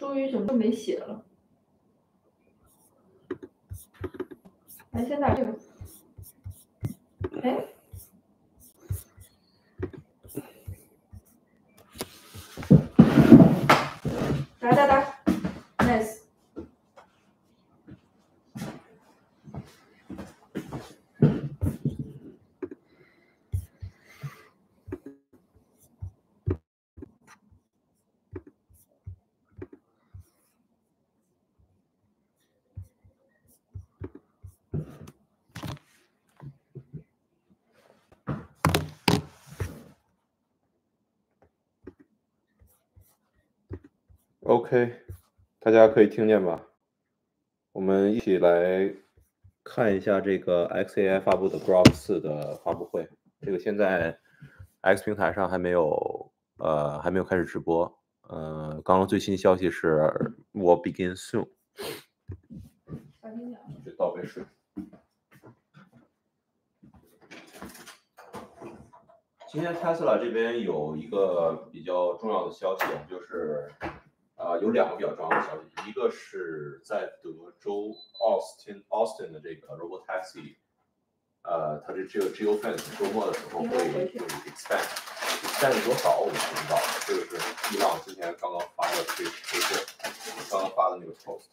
终于什么都没写了。来，先打这个。哎，打 ，nice。OK， 大家可以听见吧？我们一起来看一下这个 XAI 发布的 GROK4 的发布会。这个现在 X 平台上还没有开始直播。刚刚最新消息是will begin soon。去倒杯水。今天 Tesla 这边有一个比较重要的消息，就是有2个比较重要的消息，一个是在德州 Austin 的这个 Robotaxi， 它这个 Geofence 周末的时候会 expand 多少我们不知道，这个是伊朗今天刚刚发的推特，刚刚发的那个 post。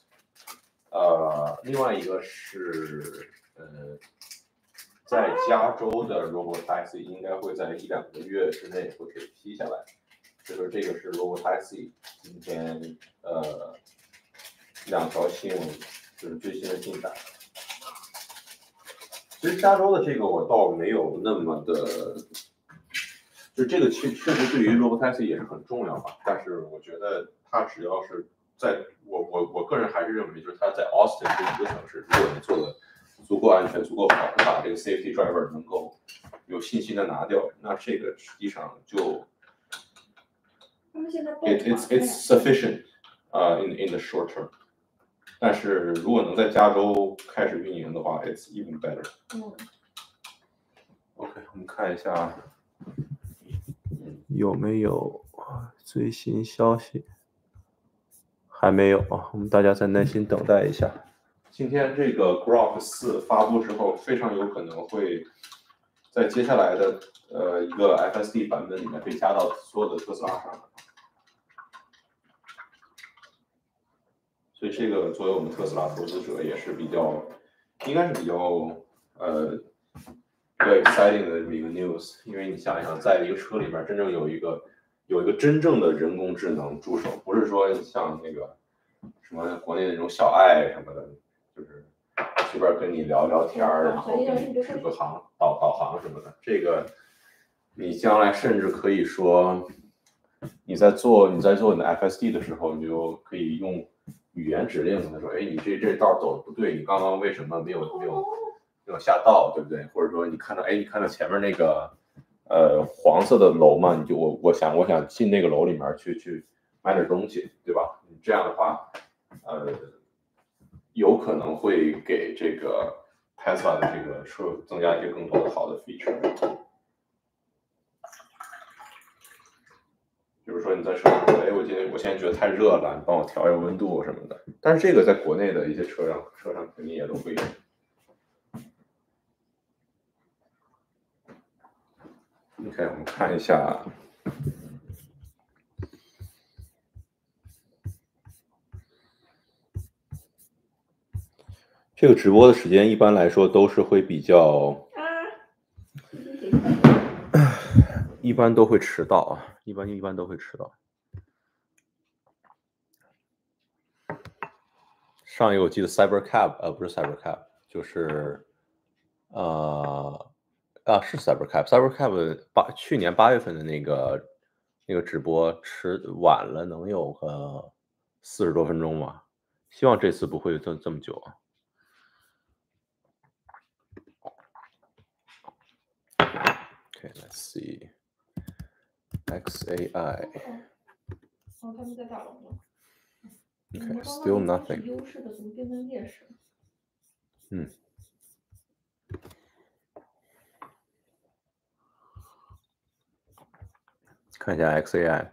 另外一个是在加州的 Robotaxi 应该会在1-2个月之内会给批下来。就是这个是 Robotaxi 今天2条新闻，就是最新的进展。其实加州的这个我倒没有那么的，就这个确实对于 Robotaxi 也是很重要吧。但是我觉得它只要是在我个人还是认为，就是它在 Austin 这一个城市，如果你做的足够安全、足够好，把这个 safety driver 能够有信心的拿掉，那这个实际上就。It's sufficient in the short term， 但是如果能在加州开始运营的话 ，it's even better。OK， 我们看一下有没有最新消息，还没有啊，我们大家再耐心等待一下。今天这个 GROK4 发布之后，非常有可能会在接下来的一个 FSD 版本里面被加到所有的特斯拉上。所以这个作为我们特斯拉投资者也是应该是比较exciting 的这么一个 news， 因为你想一想，在一个车里面真正有一个真正的人工智能助手，不是说像那个什么国内那种小爱什么的，就是随便跟你聊聊天，然后给你指个航导航什么的。这个你将来甚至可以说，你在做你的 FSD 的时候，你就可以用语言指令跟他说，哎，你这道走的不对，你刚刚为什么没有下道，对不对？或者说你看到前面那个黄色的楼嘛，你就我想进那个楼里面去买点东西，对吧？你这样的话，有可能会给这个 Tesla 的这个车增加一些更多的好的 feature。比如说你在车上说，哎，我现在觉得太热了，你帮我调一下温度什么的。但是这个在国内的一些车上肯定也都会有。OK， 我们看一下。这个直播的时间一般来说都是会比较，一般都会迟到啊，一般都会迟到。上一个我记得 Cybercab， 不是 Cybercab， 就是是 Cybercab 去年8月份的那个直播晚了能有个40多分钟吧，希望这次不会这么久啊。Okay, let's see. XAI. 他们在打龙了。Okay, still nothing. 优势的怎么变成劣势？看一下 XAI。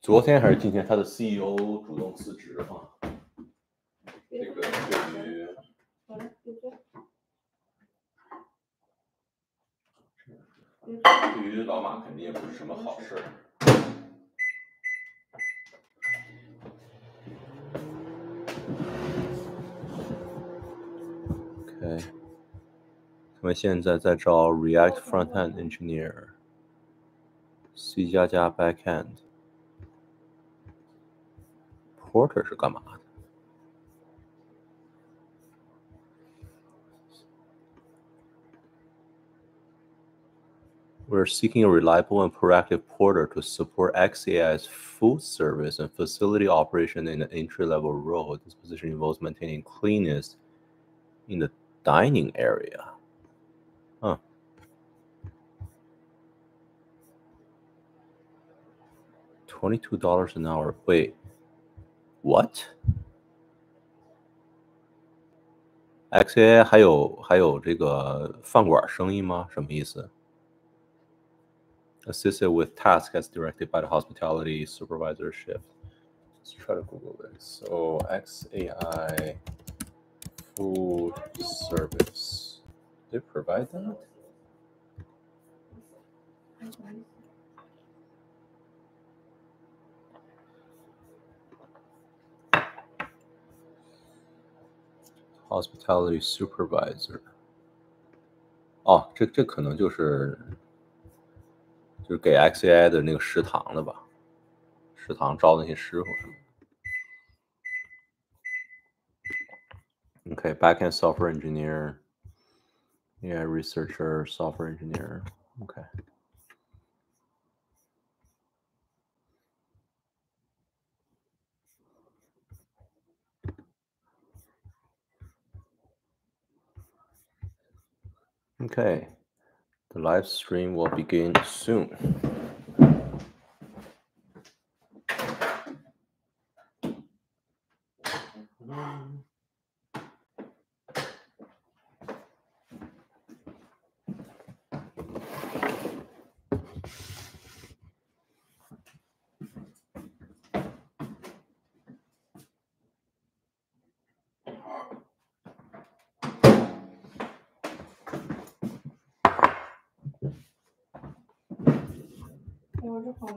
昨天还是今天，他的 CEO 主动辞职啊。这个对于老马肯定也不是什么好事。OK， 他们现在在招 React Frontend Engineer、C++ Backend。Porter 是干嘛的？We're seeking a reliable and proactive porter to support XAI's food service and facility operation in an entry-level role. This position involves maintaining cleanliness in the dining area. Huh. $22 an hour. Wait, what? XAI 还有这个饭馆生意吗？什么意思？Assisted with tasks as directed by the hospitality supervisorship. Let's try to Google this. So XAI food service. They provide that? Hospitality supervisor. 哦，这可能就是给 XAI 的那个食堂的吧？食堂招那些师傅什么的。Okay, backend software engineer, yeah, researcher, software engineer. Okay. Okay, the live stream will begin soon.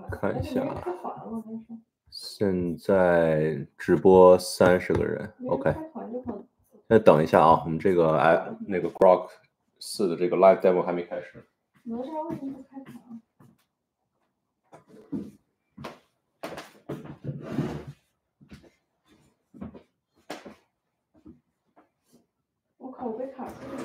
看一下，现在直播30个人 ，OK。那等一下啊，我们这个那个 GROK4的这个 live demo 还没开始。哪吒为什么不开场？我靠，我被卡住了。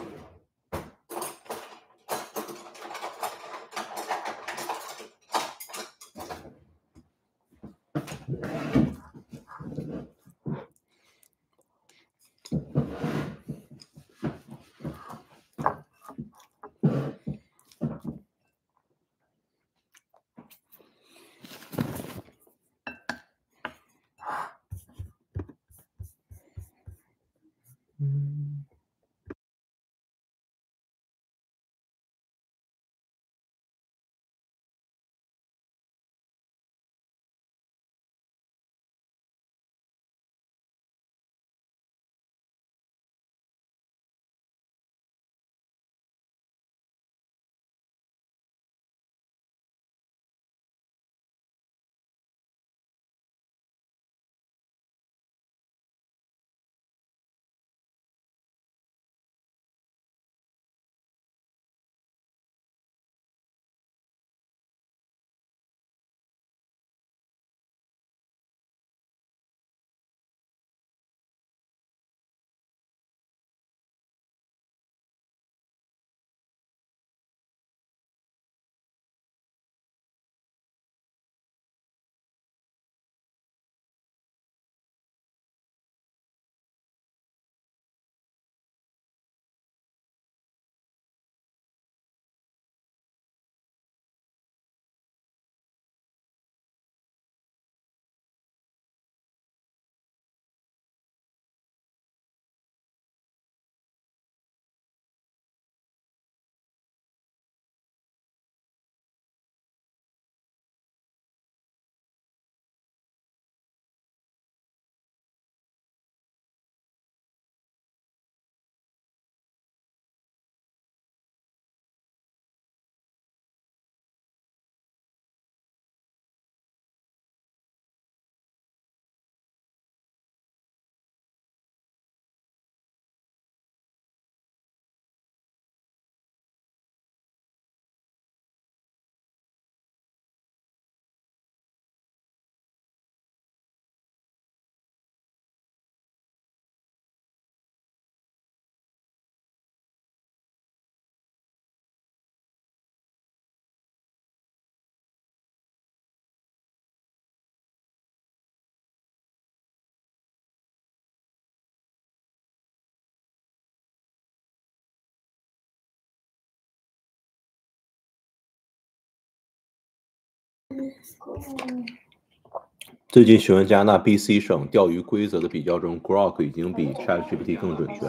最近询问加拿大 BC 省钓鱼规则的比较中 ，GROK 已经比 ChatGPT 更准确。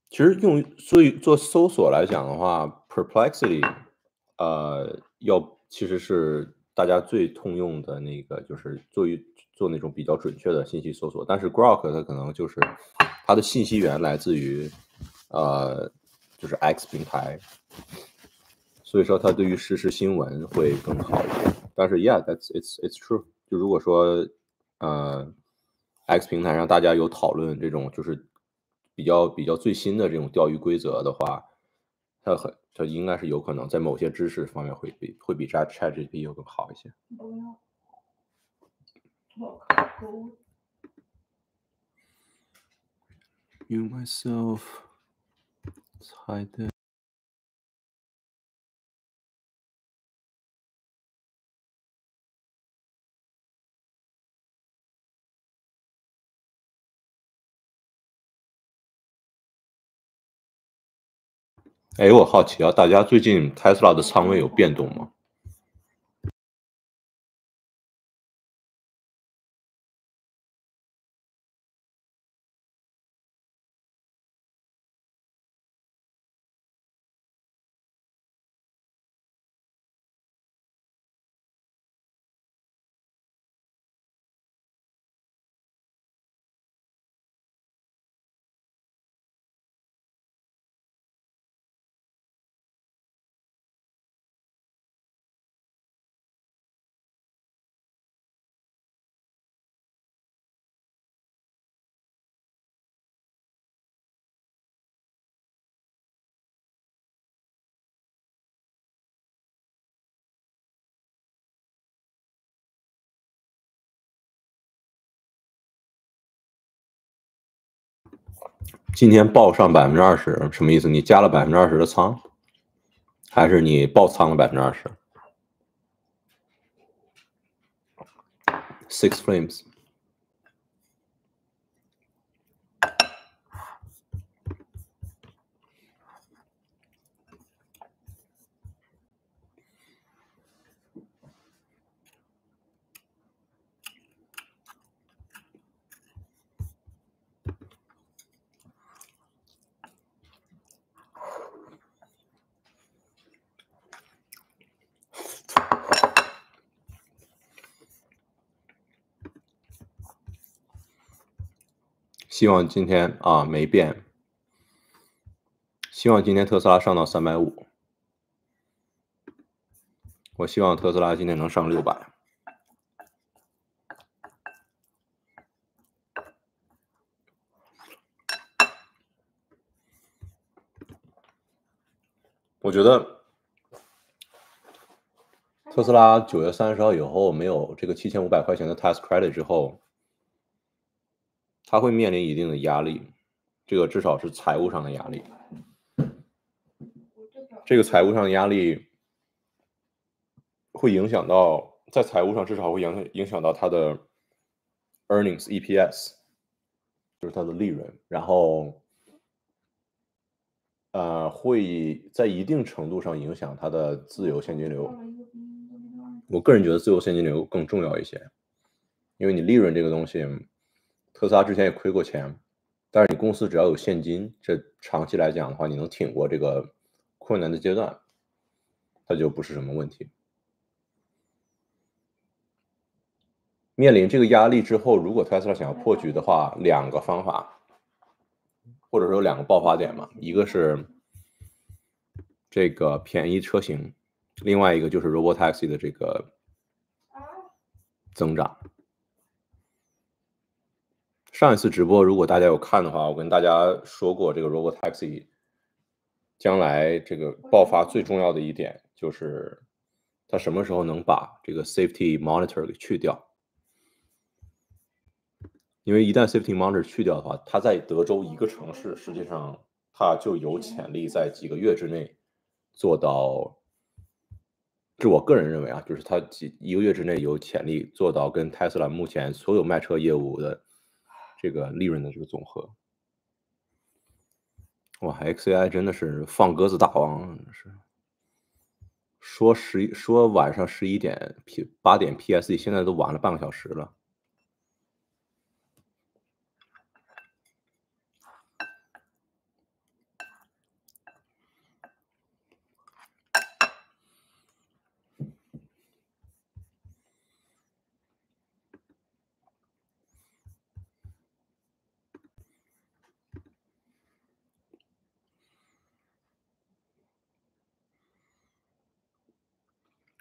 其实做搜索来讲的话 ，Perplexity，其实是大家最通用的那个，就是做那种比较准确的信息搜索。但是 GROK 它可能就是它的信息源来自于就是 X 平台，所以说它对于实时新闻会更好一些。但是 it's true， 就如果说X 平台上大家有讨论这种就是比较最新的这种钓鱼规则的话，它应该是有可能在某些知识方面会比ChatGPT 要更好一些。You myself 猜的。哎，我好奇啊，大家最近 Tesla 的仓位有变动吗？今天爆上20%，什么意思？你加了20%的仓，还是你爆仓了20%？Six Flames。希望今天没变，希望今天特斯拉上到350，我希望特斯拉今天能上600。我觉得特斯拉9月30号以后没有这个7500块钱的 tax credit 之后，它会面临一定的压力，这个至少是财务上的压力。这个财务上的压力会影响到，在财务上至少会影响到它的 earnings EPS， 就是它的利润，然后会在一定程度上影响它的自由现金流。我个人觉得自由现金流更重要一些，因为你利润这个东西，特斯拉之前也亏过钱，但是你公司只要有现金，这长期来讲的话，你能挺过这个困难的阶段，它就不是什么问题。面临这个压力之后，如果特斯拉想要破局的话，2个方法，或者说有2个爆发点嘛，一个是这个便宜车型，另外一个就是 Robotaxi 的这个增长。上一次直播如果大家有看的话，我跟大家说过，这个 Robotaxi 将来这个爆发最重要的一点就是它什么时候能把这个 Safety Monitor 给去掉。因为一旦 Safety Monitor 去掉的话，它在德州一个城市实际上它就有潜力在几个月之内做到，这我个人认为啊，就是它一个月之内有潜力做到跟 Tesla 目前所有卖车业务的这个利润的这个总和。哇，XAI 真的是放鸽子大王，是说晚上11点8点 PST，现在都晚了半个小时了。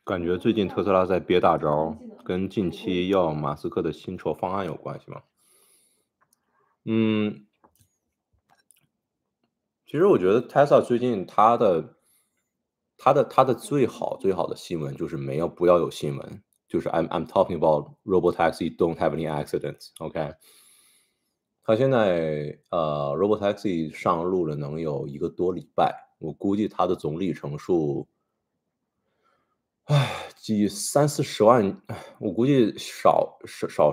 感觉最近特斯拉在憋大招，跟近期要马斯克的薪酬方案有关系吗？其实我觉得 Tesla 最近它的最好的新闻就是不要有新闻，就是 I'm talking about robotaxi don't have any accidents，OK？它现在robotaxi 上路了能有1个多礼拜，我估计它的总里程数，几30-40万，我估计少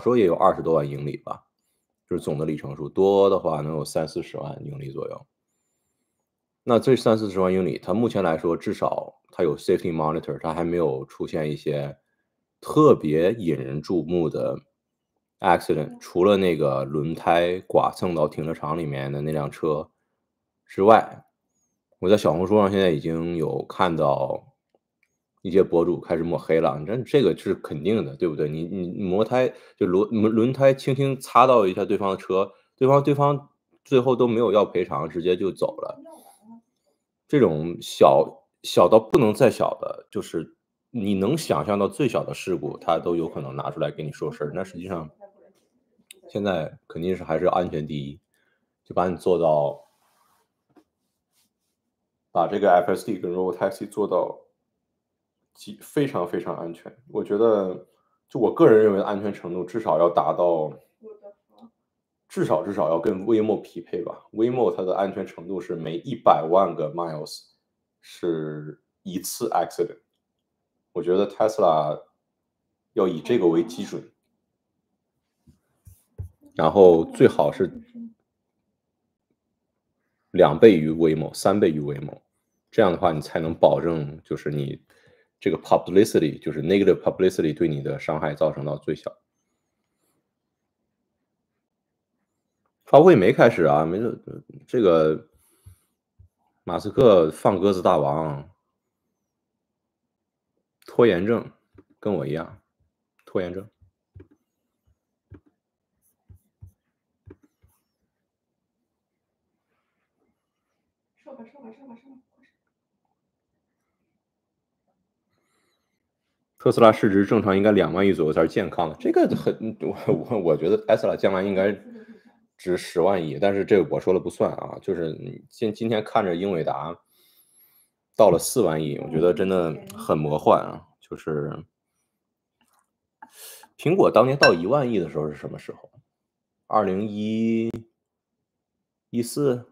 说也有20多万英里吧，就是总的里程数，多的话能有30-40万英里左右。那这30-40万英里，它目前来说至少它有 safety monitor，它还没有出现一些特别引人注目的 accident，除了那个轮胎剐蹭到停车场里面的那辆车之外，我在小红书上现在已经有看到一些博主开始抹黑了，这个是肯定的，对不对？你摩胎就轮胎轻轻擦到一下对方的车，对方最后都没有要赔偿，直接就走了。这种小到不能再小的，就是你能想象到最小的事故，它都有可能拿出来给你说事儿。那实际上，现在肯定是还是安全第一，就把你做到，把这个 FSD 跟 Robotaxi 做到非常非常安全。我觉得，就我个人认为的安全程度，至少要达到，至少要跟 Waymo 匹配吧。Waymo 它的安全程度是每100万个 miles 是1次 accident。我觉得 Tesla 要以这个为基准，然后最好是2倍于 Waymo、3倍于 Waymo，这样的话你才能保证就是你这个 publicity，就是 negative publicity 对你的伤害造成到最小。发布会没开始啊，没这个马斯克放鸽子大王，拖延症，跟我一样，拖延症。说吧。特斯拉市值正常应该2万亿左右才是健康的，这个我觉得 Tesla 将来应该值10万亿，但是这个我说了不算啊，就是今天看着英伟达到了4万亿，我觉得真的很魔幻啊，就是苹果当年到1万亿的时候是什么时候？2014、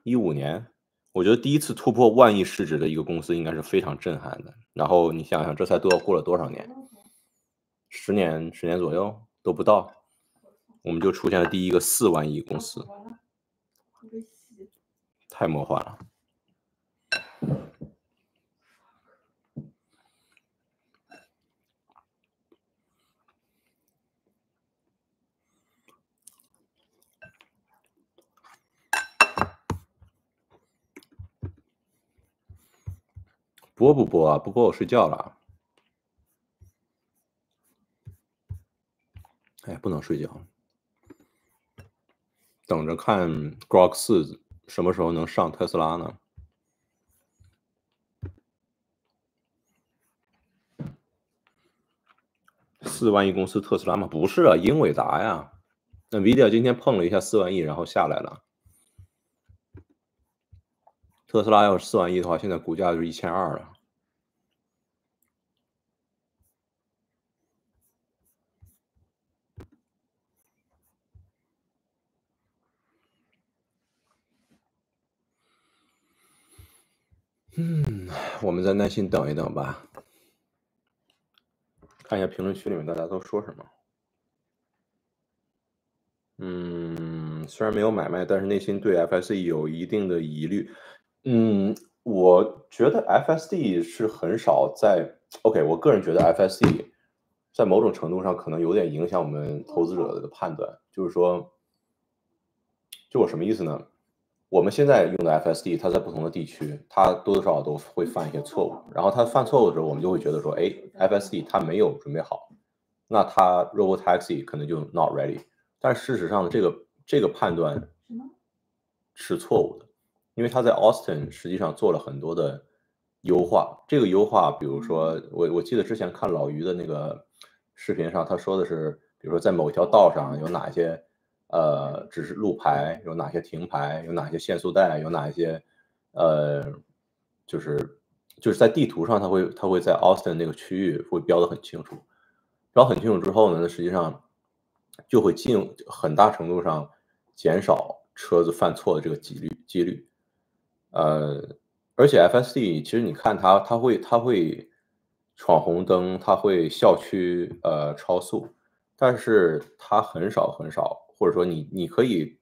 15年，我觉得第一次突破万亿市值的一个公司应该是非常震撼的。然后你想想，这才过了多少年？10年左右都不到，我们就出现了第一个4万亿公司，太魔幻了。播不播啊？不播我睡觉了。哎，不能睡觉，等着看 GROK4什么时候能上特斯拉呢？4万亿公司特斯拉吗？不是啊，英伟达呀。NVIDIA 今天碰了一下4万亿，然后下来了。特斯拉要是4万亿的话，现在股价就是1200了。我们再耐心等一等吧，看一下评论区里面大家都说什么。虽然没有买卖，但是内心对 FSE 有一定的疑虑。我觉得 FSD 是很少OK，我个人觉得 FSD 在某种程度上可能有点影响我们投资者的判断，就是说，就我什么意思呢？我们现在用的 FSD，它在不同的地区，它多多少少都会犯一些错误。然后它犯错误的时候，我们就会觉得说，哎，FSD 它没有准备好，那它 Robotaxi 可能就 not ready。但事实上呢，这个判断是错误的，因为它在 Austin 实际上做了很多的优化。这个优化，比如说我记得之前看老于的那个视频上，他说的是，比如说在某一条道上有哪些指示路牌，有哪些停牌，有哪些限速带，有哪一些呃，就是就是在地图上，它会在 Austin 那个区域会标得很清楚。标很清楚之后呢，那实际上就会很大程度上减少车子犯错的这个几率。呃，而且 FSD 其实你看它会闯红灯，它会校区超速，但是它很少很少，或者说你可以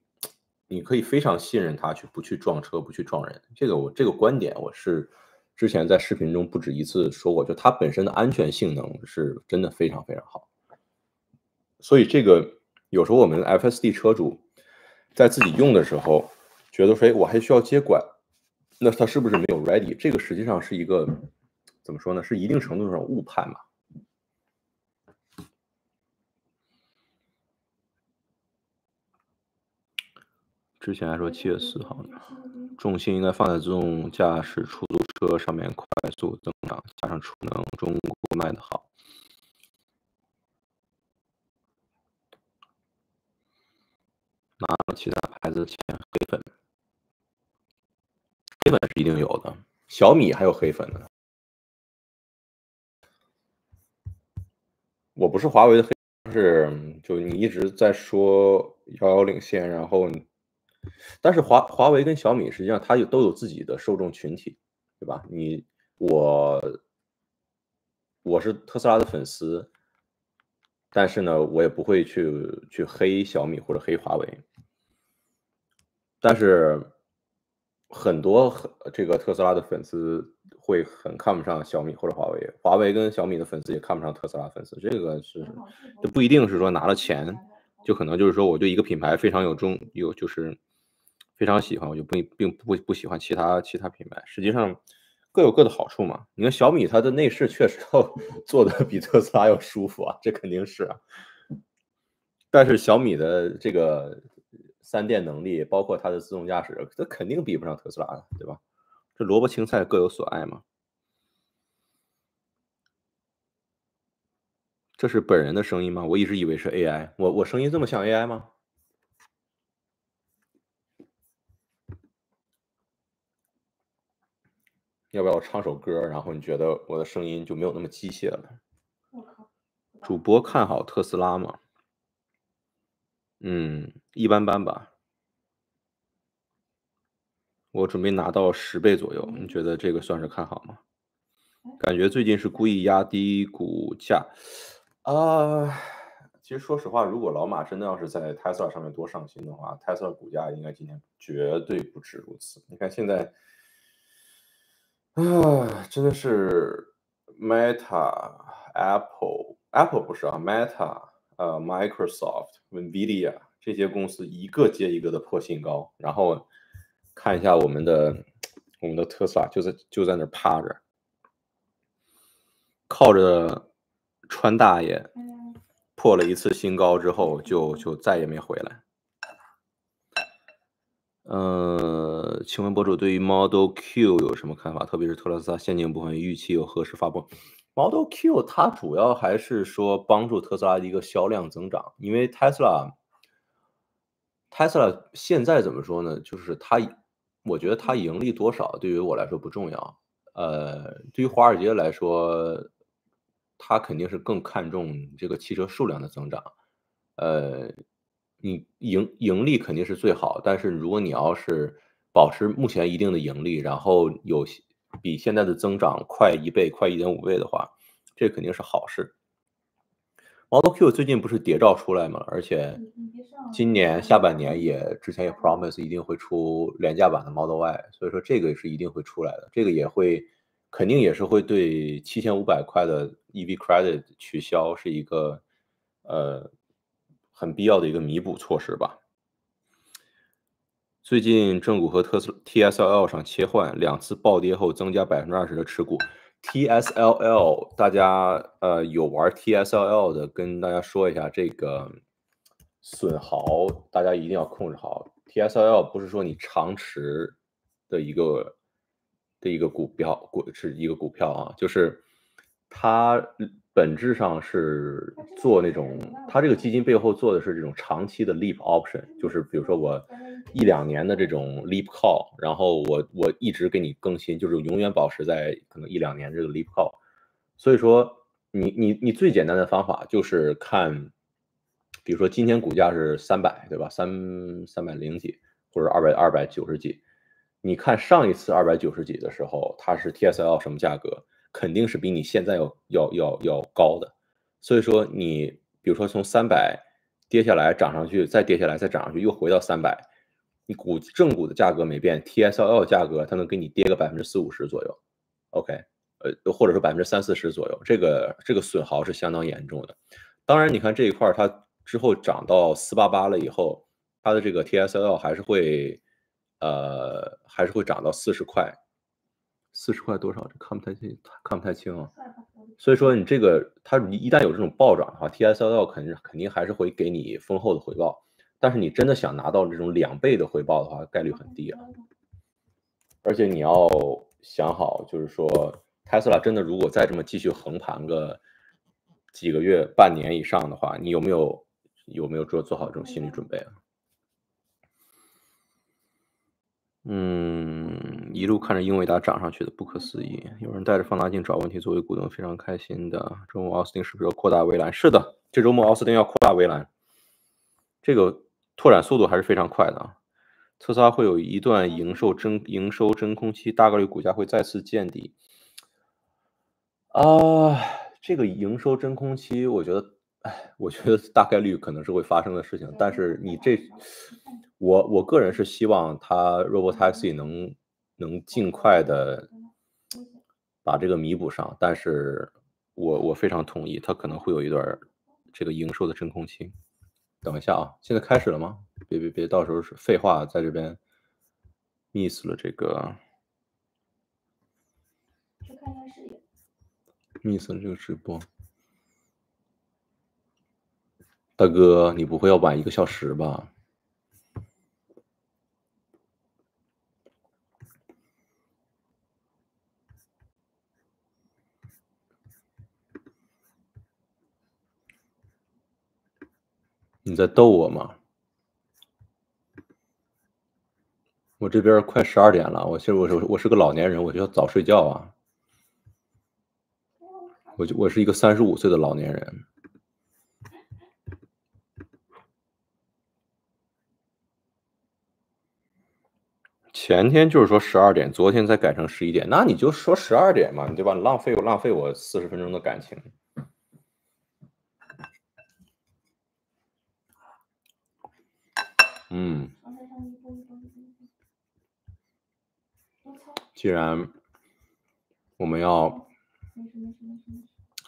非常信任它不去撞车，不去撞人。这个观点我是之前在视频中不止一次说过，就它本身的安全性能是真的非常非常好。所以这个有时候我们 FSD 车主在自己用的时候，觉得说，哎，我还需要接管，那他是不是没有 ready？这个实际上是一个怎么说呢？是一定程度上误判嘛。之前还说7月4号呢，重心应该放在自动驾驶出租车上面，快速增长，加上储能，中国卖的好。拿了其他牌子的钱，黑粉是一定有的，小米还有黑粉呢。我不是华为的黑粉，是就你一直在说遥遥领先，然后但是华为跟小米实际上它都有自己的受众群体，对吧？我我是特斯拉的粉丝，但是呢，我也不会去黑小米或者黑华为。但是很多这个特斯拉的粉丝会很看不上小米或者华为，华为跟小米的粉丝也看不上特斯拉粉丝，这个就不一定是说拿了钱，就可能就是说我对一个品牌非常就是非常喜欢，我就并不喜欢其他品牌，实际上各有各的好处嘛。你看小米它的内饰确实要做的比特斯拉要舒服啊，这肯定是啊。但是小米的这个3电能力，包括它的自动驾驶，它肯定比不上特斯拉的，对吧？这萝卜青菜各有所爱嘛。这是本人的声音吗？我一直以为是 AI，我声音这么像 AI 吗？要不要我唱首歌，然后你觉得我的声音就没有那么机械了？主播看好特斯拉吗？一般般吧。我准备拿到10倍左右，你觉得这个算是看好吗？感觉最近是故意压低股价，啊，其实说实话，如果老马真的要是在 Tesla 上面多上心的话，Tesla 股价应该今天绝对不止如此。你看现在，真的是 Meta、Apple 不是啊，Meta、Microsoft、Nvidia 这些公司一个接一个的破新高，然后看一下我们的特斯拉就在那儿趴着。靠着川大爷破了一次新高之后，就再也没回来。请问博主对于 Model Q 有什么看法？特别是特斯拉现金部分预期有何时发布？Model Q 它主要还是说帮助特斯拉的一个销量增长，因为 Tesla 现在怎么说呢？就是我觉得它盈利多少对于我来说不重要。对于华尔街来说，它肯定是更看重这个汽车数量的增长。呃，你盈利肯定是最好，但是如果你要是保持目前一定的盈利，然后比现在的增长快1倍、快1.5倍的话，这肯定是好事。Model Q 最近不是谍照出来嘛，而且今年下半年之前也 promise 一定会出廉价版的 Model Y， 所以说这个是一定会出来的，这个肯定也是会对7500块的 EV credit 取消是一个很必要的一个弥补措施吧。最近正股和TSLL 上切换，2次暴跌后增加20%的持股。TSLL 大家有玩 TSLL 的，跟大家说一下这个损耗，大家一定要控制好。TSLL 不是说你长持的一个股票，是一个股票啊，就是它本质上是做那种，它这个基金背后做的是这种长期的 leap option， 就是比如说我1-2年的这种 leap call， 然后我一直给你更新，就是永远保持在可能1-2年这个 leap call。所以说你最简单的方法就是看，比如说今天股价是300，对吧？300几或者290几。你看上一次290几的时候，它是 TSL 什么价格？肯定是比你现在要高的。所以说你比如说从300跌下来涨上去，再跌下来再涨上去，又回到300，你正股的价格没变 ，TSL 价格它能给你跌个40%-50%左右。OK，或者说30%-40%左右，这个损耗是相当严重的。当然，你看这一块它之后涨到488了以后，它的这个 TSL 还是会涨到40块，40块多少？这看不太清啊。所以说你这个它一旦有这种暴涨的话 ，TSL 肯定还是会给你丰厚的回报。但是你真的想拿到这种2倍的回报的话，概率很低啊。而且你要想好，就是说 Tesla 真的如果再这么继续横盘个几个月、半年以上的话，你有没有做好这种心理准备啊？一路看着英伟达涨上去的，不可思议。有人带着放大镜找问题，作为股东非常开心的。周末奥斯汀是不是要扩大围栏？是的，这周末奥斯汀要扩大围栏，这个拓展速度还是非常快的啊。特斯拉会有一段营收真空期，大概率股价会再次见底。这个营收真空期，我觉得大概率可能是会发生的事情。但是我个人是希望它 Robotaxi 能尽快的把这个弥补上。但是我非常同意，它可能会有一段这个营收的真空期。等一下啊，现在开始了吗？别，到时候是废话，在这边 miss 了这个。miss 了这个直播。大哥，你不会要晚1个小时吧？你在逗我吗？我这边快12点了，我是个老年人，我就要早睡觉啊。我是一个35岁的老年人。前天就是说12点，昨天才改成11点，那你就说12点嘛，对吧？你浪费我40分钟的感情。既然我们要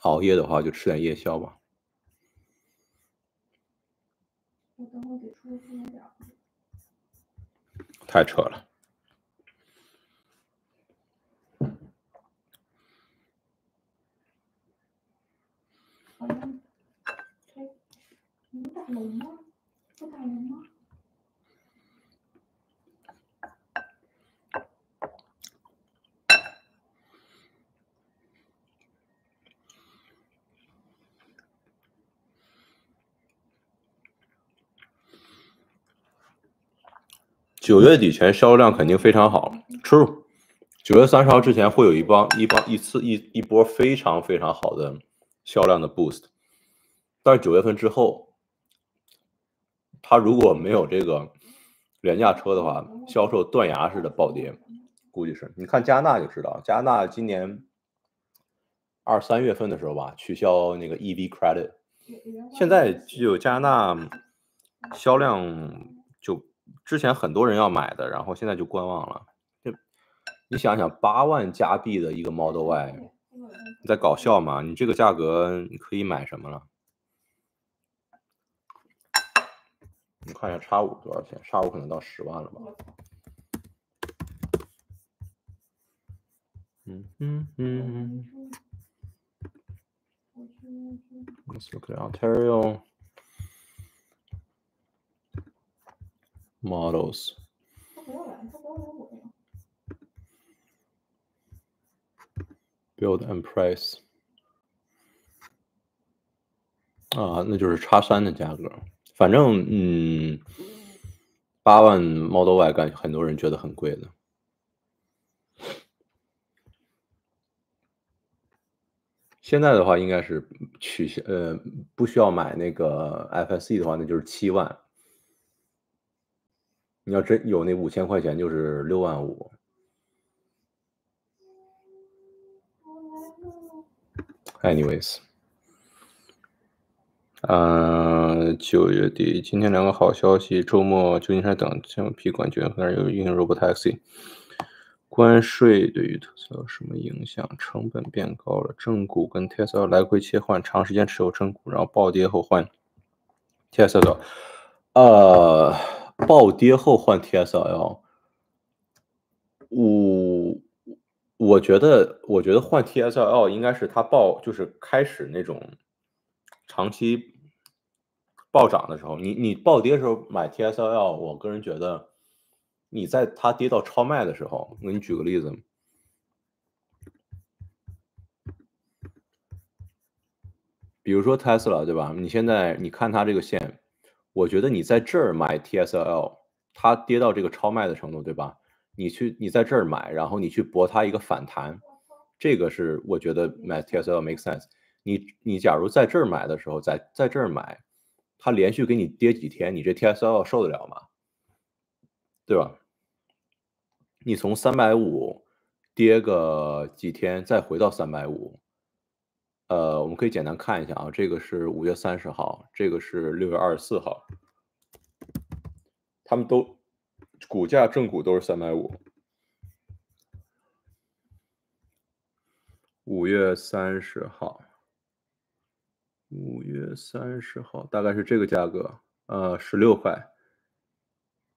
熬夜的话，就吃点夜宵吧。太扯了。9月底前销量肯定非常好 ，True。9月30号之前会有一波非常非常好的销量的 boost， 但是9月份之后，它如果没有这个廉价车的话，销售断崖式的暴跌，估计是。你看加纳就知道，加纳今年2、3月份的时候吧，取消那个 EV credit，现在就加拿大销量就之前很多人要买的，然后现在就观望了。就你想想，8万加币的一个 Model Y， 你在搞笑吗？你这个价格你可以买什么了？你看一下 X5多少钱？X5可能到10万了吧？Let's look at Ontario models. Build and price. 啊，那就是X3的价格。反正8万 Model Y 感觉很多人觉得很贵的。现在的话应该是不需要买那个 FSE 的话，那就是7万。你要真有那5000块钱，就是6万5。Anyways， 9月底，今天2个好消息，周末旧金山等橡皮管卷可能有运行 Robotaxi。关税对于特斯拉有什么影响？成本变高了，正股跟特斯拉来回切换，长时间持有正股，然后暴跌后换 TSL。暴跌后换 TSL， 我觉得换 TSL 应该是它就是开始那种长期暴涨的时候，你暴跌的时候买 TSL， 我个人觉得你在它跌到超卖的时候，我给你举个例子，比如说 Tesla 对吧？你现在你看它这个线，我觉得你在这儿买 TSL， 它跌到这个超卖的程度对吧？你在这儿买，然后你去博它一个反弹，这个是我觉得买 TSL make sense。你假如在这儿买的时候，在这儿买，它连续给你跌几天，你这 TSL 受得了吗？对吧？你从350跌个几天，再回到350，我们可以简单看一下啊，这个是5月30号，这个是6月24号，他们都股价正股都是350。5月30号，5月30号大概是这个价格，16块，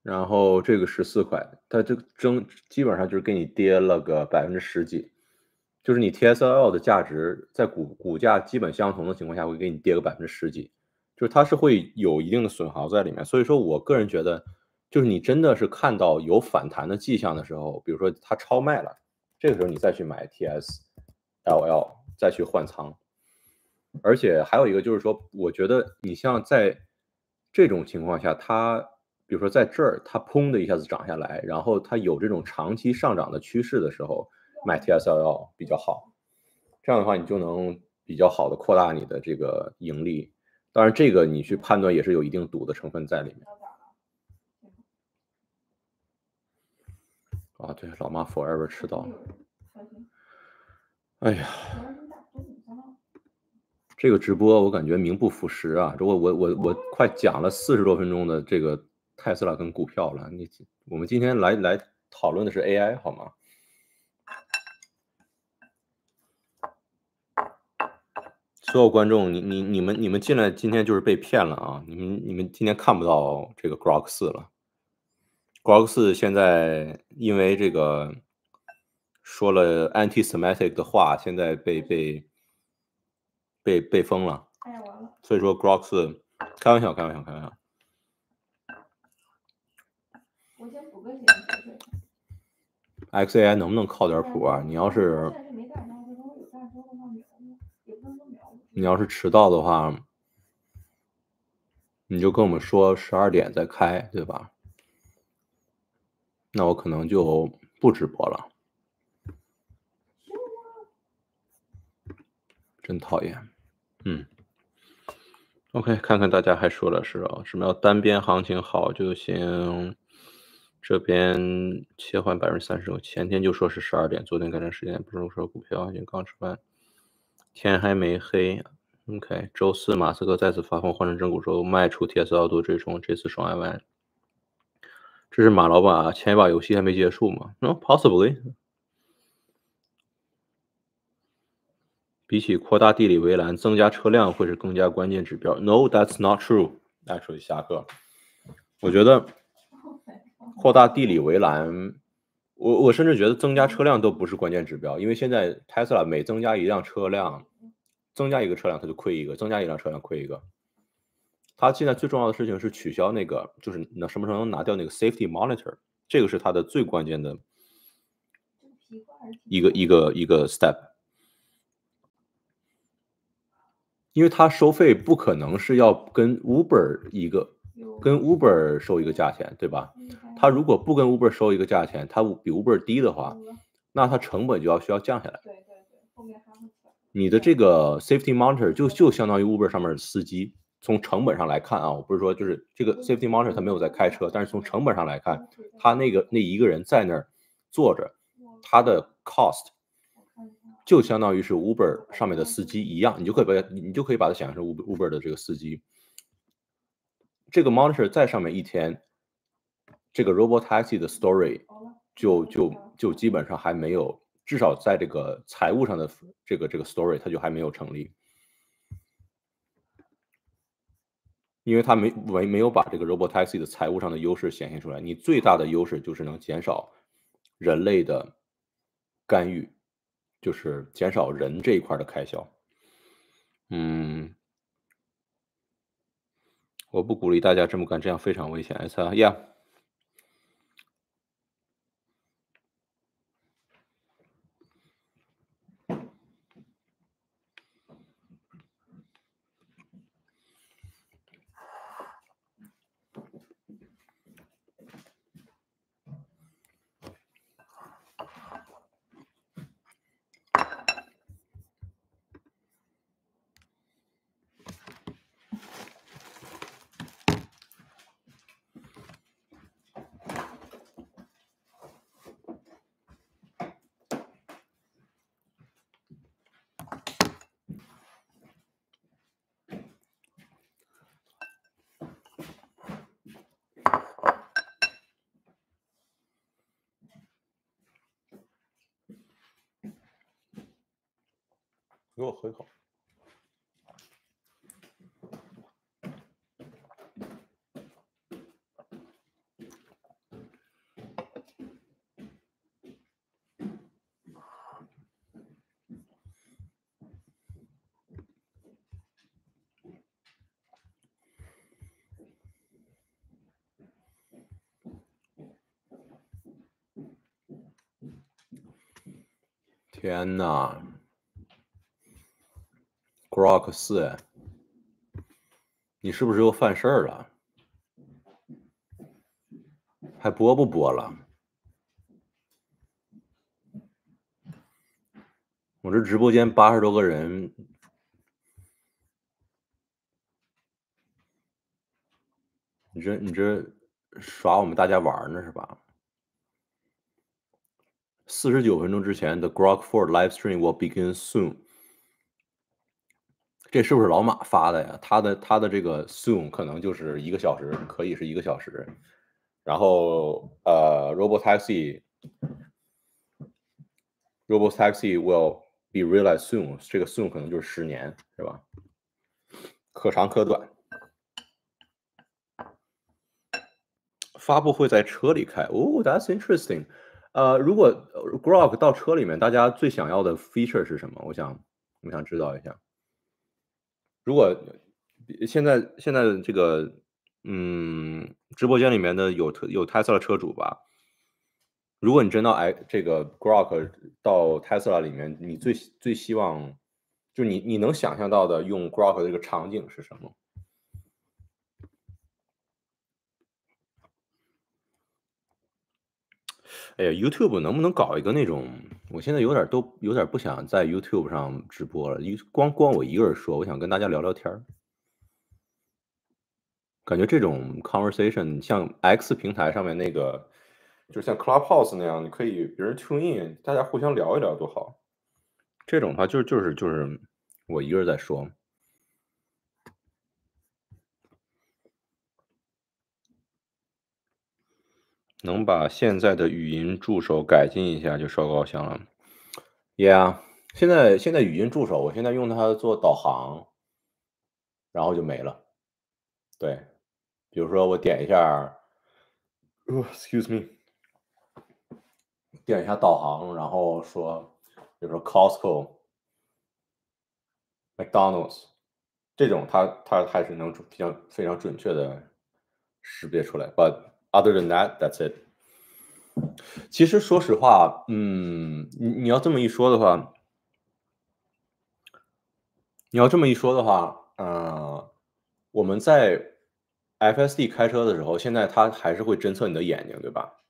然后这个14块，它这个基本上就是给你跌了个10%几，就是你 TSL 的价值在股价基本相同的情况下，会给你跌个10%几，就是它是会有一定的损耗在里面。所以说我个人觉得，就是你真的是看到有反弹的迹象的时候，比如说它超卖了，这个时候你再去买 TSLL 再去换仓。而且还有一个就是说，我觉得你像在这种情况下，它比如说在这儿它砰的一下子涨下来，然后它有这种长期上涨的趋势的时候，买 TSL 比较好。这样的话，你就能比较好的扩大你的这个盈利。当然，这个你去判断也是有一定赌的成分在里面。啊，对，老妈 forever 迟到。哎呀。这个直播我感觉名不副实啊！我快讲了40多分钟的这个特斯拉跟股票了，我们今天来讨论的是 AI 好吗？所有观众，你们进来今天就是被骗了啊！你们今天看不到这个 GROK4 了。GROK4 现在因为这个说了 anti-Semitic 的话，现在被封了。所以说 GROK4 开玩笑。我先补个鞋。XAI 能不能靠点谱啊？你要是迟到的话，你就跟我们说12点再开，对吧？那我可能就不直播了。真讨厌。OK， 看看大家还说了是什么要单边行情好就行。这边切换35%，前天就说是12点，昨天改成10点，不是说股票已经刚吃饭，天还没黑。OK，周四马斯克再次发疯，换成真股说卖出 TSL 多追冲，这次双 MI。这是马老板啊，前一把游戏还没结束吗？No, possibly。比起扩大地理围栏，增加车辆会是更加关键指标。No, that's not true。Actually，下课。我觉得扩大地理围栏，我甚至觉得增加车辆都不是关键指标，因为现在 Tesla 每增加一辆车辆，增加一个车辆它就亏一个，增加一辆车辆亏一个。它现在最重要的事情是取消那个，就是什么时候能拿掉那个 safety monitor，这个是它的最关键的一个 step。因为它收费不可能是要跟 Uber 收一个价钱，对吧？它如果不跟 Uber 收一个价钱，它比 Uber 低的话，那它成本就需要降下来。你的这个 safety monitor 就相当于 Uber 上面的司机。从成本上来看啊，我不是说就是这个 safety monitor 他没有在开车，但是从成本上来看，他那一个人在那儿坐着，他的 cost 就相当于是 Uber 上面的司机一样，你就可以把它想象成 Uber 的这个司机。这个 monitor 在上面一天，这个 robotaxi 的 story 就基本上还没有，至少在这个财务上的这个 story 它就还没有成立。因为它没有把这个 robotaxi 的财务上的优势显现出来。你最大的优势就是能减少人类的干预，就是减少人这一块的开销。我不鼓励大家这么干，这样非常危险。Yeah。给我喝一口。天哪 ，GROK4，你是不是又犯事儿了？还播不播了？我这直播间80多个人，你这耍我们大家玩呢是吧？49分钟之前的 GROK4 live stream will begin soon。这是不是老马发的呀？他的这个 soon 可能就是1个小时，可以是1个小时。然后robotaxi will be realized soon， 这个 soon 可能就是10年，是吧？可长可短。发布会在车里开，that's interesting。如果 GROK 到车里面，大家最想要的 feature 是什么？我想知道一下。如果现在的这个直播间里面的有 Tesla 车主吧，如果你真到这个 GROK 到 Tesla 里面，你最希望就你能想象到的用 GROK 的这个场景是什么？哎呀 ，YouTube 能不能搞一个那种？我现在有点不想在 YouTube 上直播了，光我一个人说，我想跟大家聊聊天儿。感觉这种 conversation 像 X 平台上面那个，就像 Clubhouse 那样，你可以别人 tune in，大家互相聊一聊多好。这种的话就是我一个人在说。能把现在的语音助手改进一下就烧高香了。Yeah，现在语音助手，我现在用它做导航，然后就没了。对，比如说我点一下，excuse me，点一下导航，然后说，比如说 Costco、McDonald's 这种，它还是能非常准确的识别出来。But other than that, that's it。其实说实话，你要这么一说的话，我们在 FSD 开车的时候，现在它还是会侦测你的眼睛，对吧？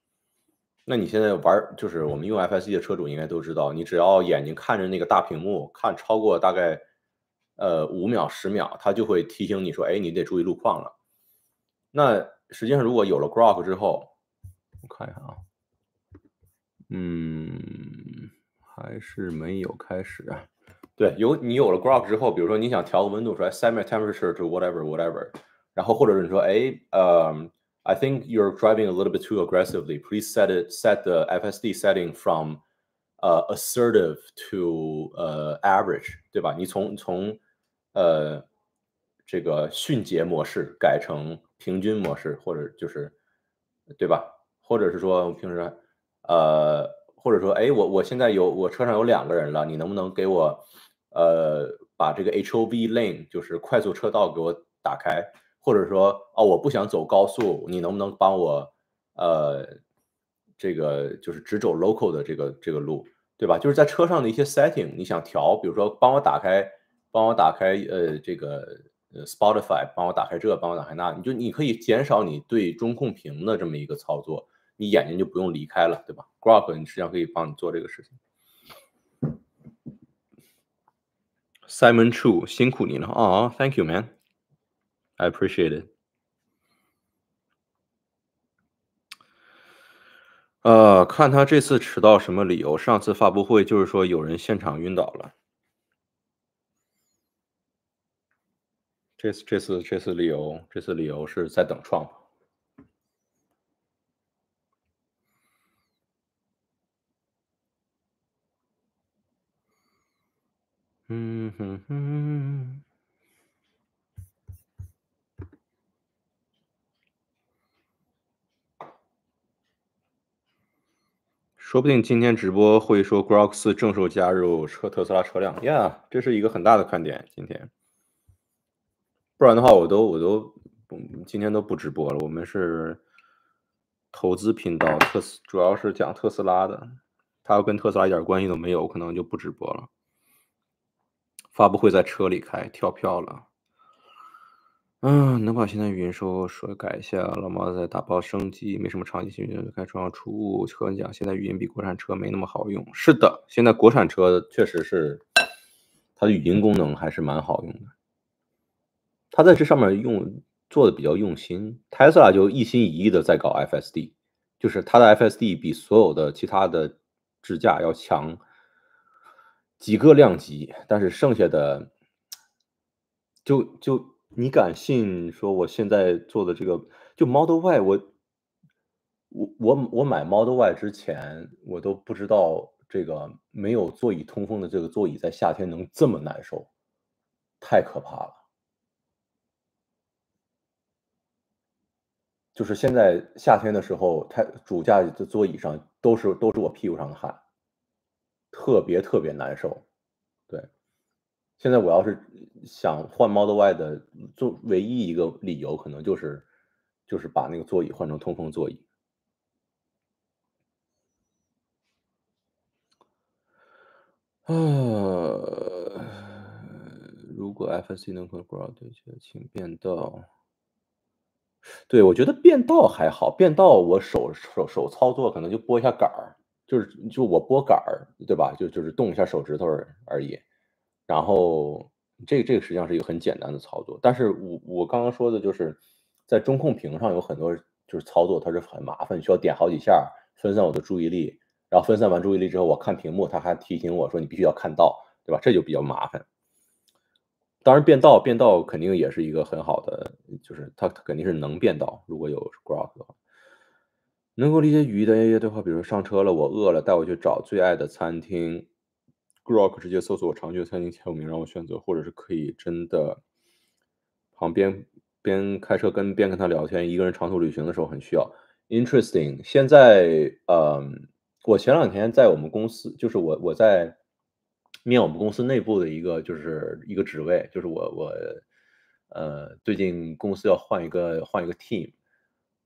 那你现在就是我们用 FSD 的车主应该都知道，你只要眼睛看着那个大屏幕，看超过大概5秒、10秒，它就会提醒你说，哎，你得注意路况了。那实际上如果有了 GROK 之后，我看一下啊，还是没有开始啊。对，你有了 GROK 之后，比如说你想调个温度，说 set my temperature to whatever，然后或者是你说，I think you're driving a little bit too aggressively. Please set the FSD setting from assertive to average， 对吧？你从这个迅捷模式改成平均模式，或者就是对吧？或者是说平时或者说，哎，我现在我车上有2个人了，你能不能给我把这个 HOV lane 就是快速车道给我打开？或者说，哦，我不想走高速，你能不能帮我这个就是只走 local 的这个路，对吧？就是在车上的一些 setting，你想调，比如说帮我打开这个Spotify，帮我打开这，帮我打开那，你可以减少你对中控屏的这么一个操作，你眼睛就不用离开了，对吧？GROK 你实际上可以帮你做这个事情。Simon Chu，辛苦你了啊，Thank you, man. I appreciate it. 看他这次迟到什么理由？上次发布会就是说有人现场晕倒了。这次理由是在等Trump。说不定今天直播会说 GROK4 正式加入特斯拉车辆，Yeah，这是一个很大的看点。今天，不然的话我都今天都不直播了。我们是投资频道，主要是讲特斯拉的，它要跟特斯拉一点关系都没有，可能就不直播了。发布会在车里开，跳票了。能把现在语音说改一下。老毛子在打包升级，没什么长期兴趣，开车上出务。车讲现在语音比国产车没那么好用。是的，现在国产车确实是它的语音功能还是蛮好用的。它在这上面做的比较用心，Tesla 就一心一意的在搞 FSD，就是它的 FSD 比所有的其他的支架要强几个量级，但是剩下的就你敢信说我现在做的这个就 Model Y，我买 Model Y 之前，我都不知道这个没有座椅通风的这个座椅在夏天能这么难受，太可怕了。就是现在夏天的时候，它主驾的座椅上都是我屁股上的汗，特别难受。对，现在我要是想换 Model Y 的唯一一个理由，可能就是把那个座椅换成通风座椅。如果 FSC 能和 GROK 对接，请变道。对，我觉得变道还好，变道我手操作可能就拨一下杆儿，就我拨杆儿，对吧？就是动一下手指头而已。然后这个实际上是一个很简单的操作，但是我刚刚说的就是在中控屏上有很多就是操作它是很麻烦，需要点好几下分散我的注意力，然后分散完注意力之后，我看屏幕，它还提醒我说你必须要看到，对吧？这就比较麻烦。当然变道肯定也是一个很好的，就是它肯定是能变道，如果有 GROK 的话。能够理解语义的 AI 对话，比如说上车了，我饿了，带我去找最爱的餐厅。GROK 直接搜索我常去的餐厅前5名让我选择，或者是可以真的旁边边开车边跟他聊天，一个人长途旅行的时候很需要。Interesting，现在，我前两天在我们公司，就是我在面我们公司内部的一个职位，就是最近公司要换一个 team，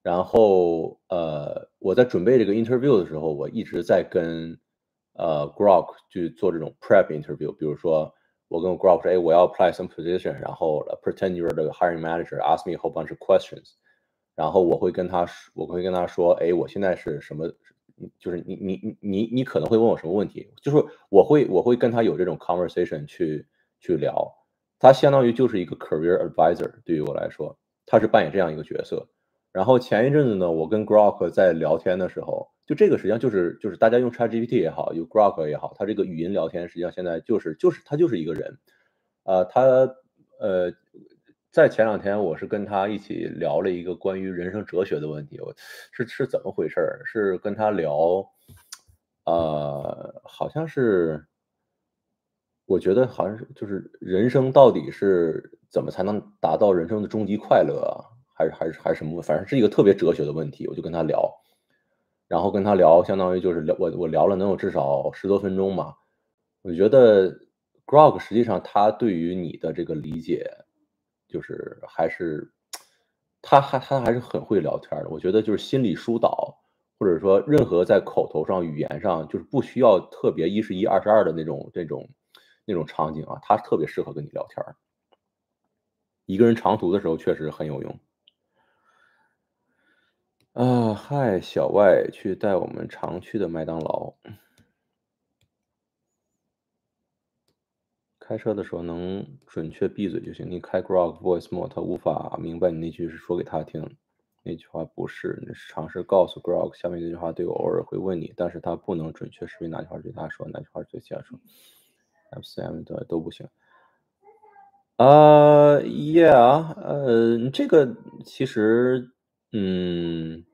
然后我在准备这个 interview 的时候，我一直在跟GROK 去做这种 prep interview，比如说我跟 GROK 说，哎，我要 apply some position，然后pretend you're the hiring manager，ask me a whole bunch of questions，然后我会跟他说，哎，我现在是什么，就是你可能会问我什么问题，就是我会跟他有这种 conversation 去聊，他相当于就是一个 career advisor，对于我来说，他是扮演这样一个角色。然后前一阵子呢，我跟 GROK 在聊天的时候，就这个实际上就是大家用 ChatGPT 也好，用 GROK 也好，它这个语音聊天实际上现在就是他就是一个人，他呃，在前两天我是跟他一起聊了一个关于人生哲学的问题，是怎么回事儿？是跟他聊，好像是我觉得好像是就是人生到底是怎么才能达到人生的终极快乐啊？还是什么？反正是一个特别哲学的问题，我就跟他聊，然后跟他聊，相当于就是我聊了能有至少10多分钟嘛。我觉得 Grok 实际上他对于你的这个理解，就是还是他还是很会聊天儿的。我觉得就是心理疏导，或者说任何在口头上、语言上，就是不需要特别1是1、2是2的那种场景啊，他特别适合跟你聊天儿。一个人长途的时候确实很有用。啊，嗨，小外去带我们常去的麦当劳。开车的时候能准确闭嘴就行。你开 Grok Voice Mode，他无法明白你那句是说给他听，那句话不是。你尝试告诉 Grok 下面这句话对我偶尔会问你，但是他不能准确识别哪句话是对他说，哪句话是对其他说。FCM 的都不行。Yeah，这个其实，你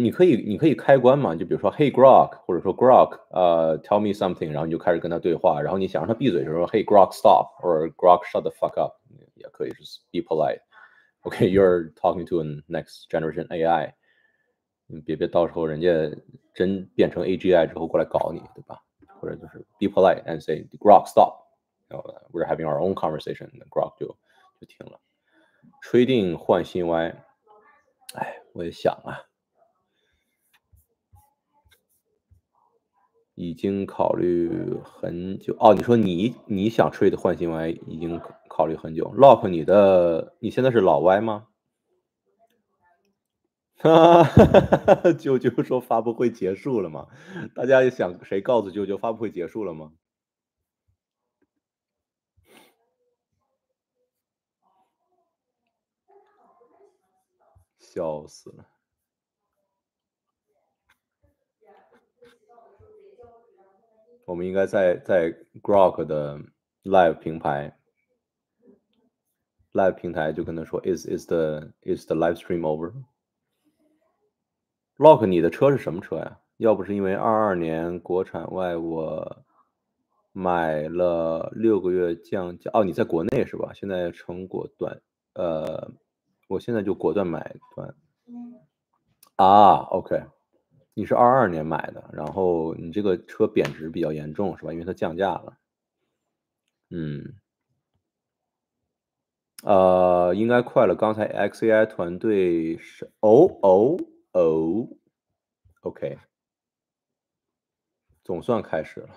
可以开关嘛，就比如说 Hey Grok，或者说 Grok，tell me something，然后你就开始跟他对话，然后你想让他闭嘴的时候，Hey Grok stop，或者 Grok shut the fuck up，也可以，就是 be polite。OK，you're talking to an next generation AI，别到时候人家真变成 AGI 之后过来搞你，对吧？或者就是 be polite and say Grok stop，然后 we're having our own conversation，Grok 就停了。吹定换新 Y，哎，我也想啊。已经考虑很久哦，你说你想吹的换新 Y 已经考虑很久。Lock，你现在是老 Y 吗？啾啾说发布会结束了吗？大家也想谁告诉啾啾发布会结束了吗？笑死了。我们应该在 Grok 的 Live 平台就跟他说 is the live stream over？Lock，你的车是什么车呀？要不是因为22年国产外，我买了6个月降价。哦，你在国内是吧？现在成果断，我现在就果断买断。啊，OK，你是22年买的，然后你这个车贬值比较严重是吧？因为它降价了。嗯，应该快了。刚才 XAI 团队是OK，总算开始了。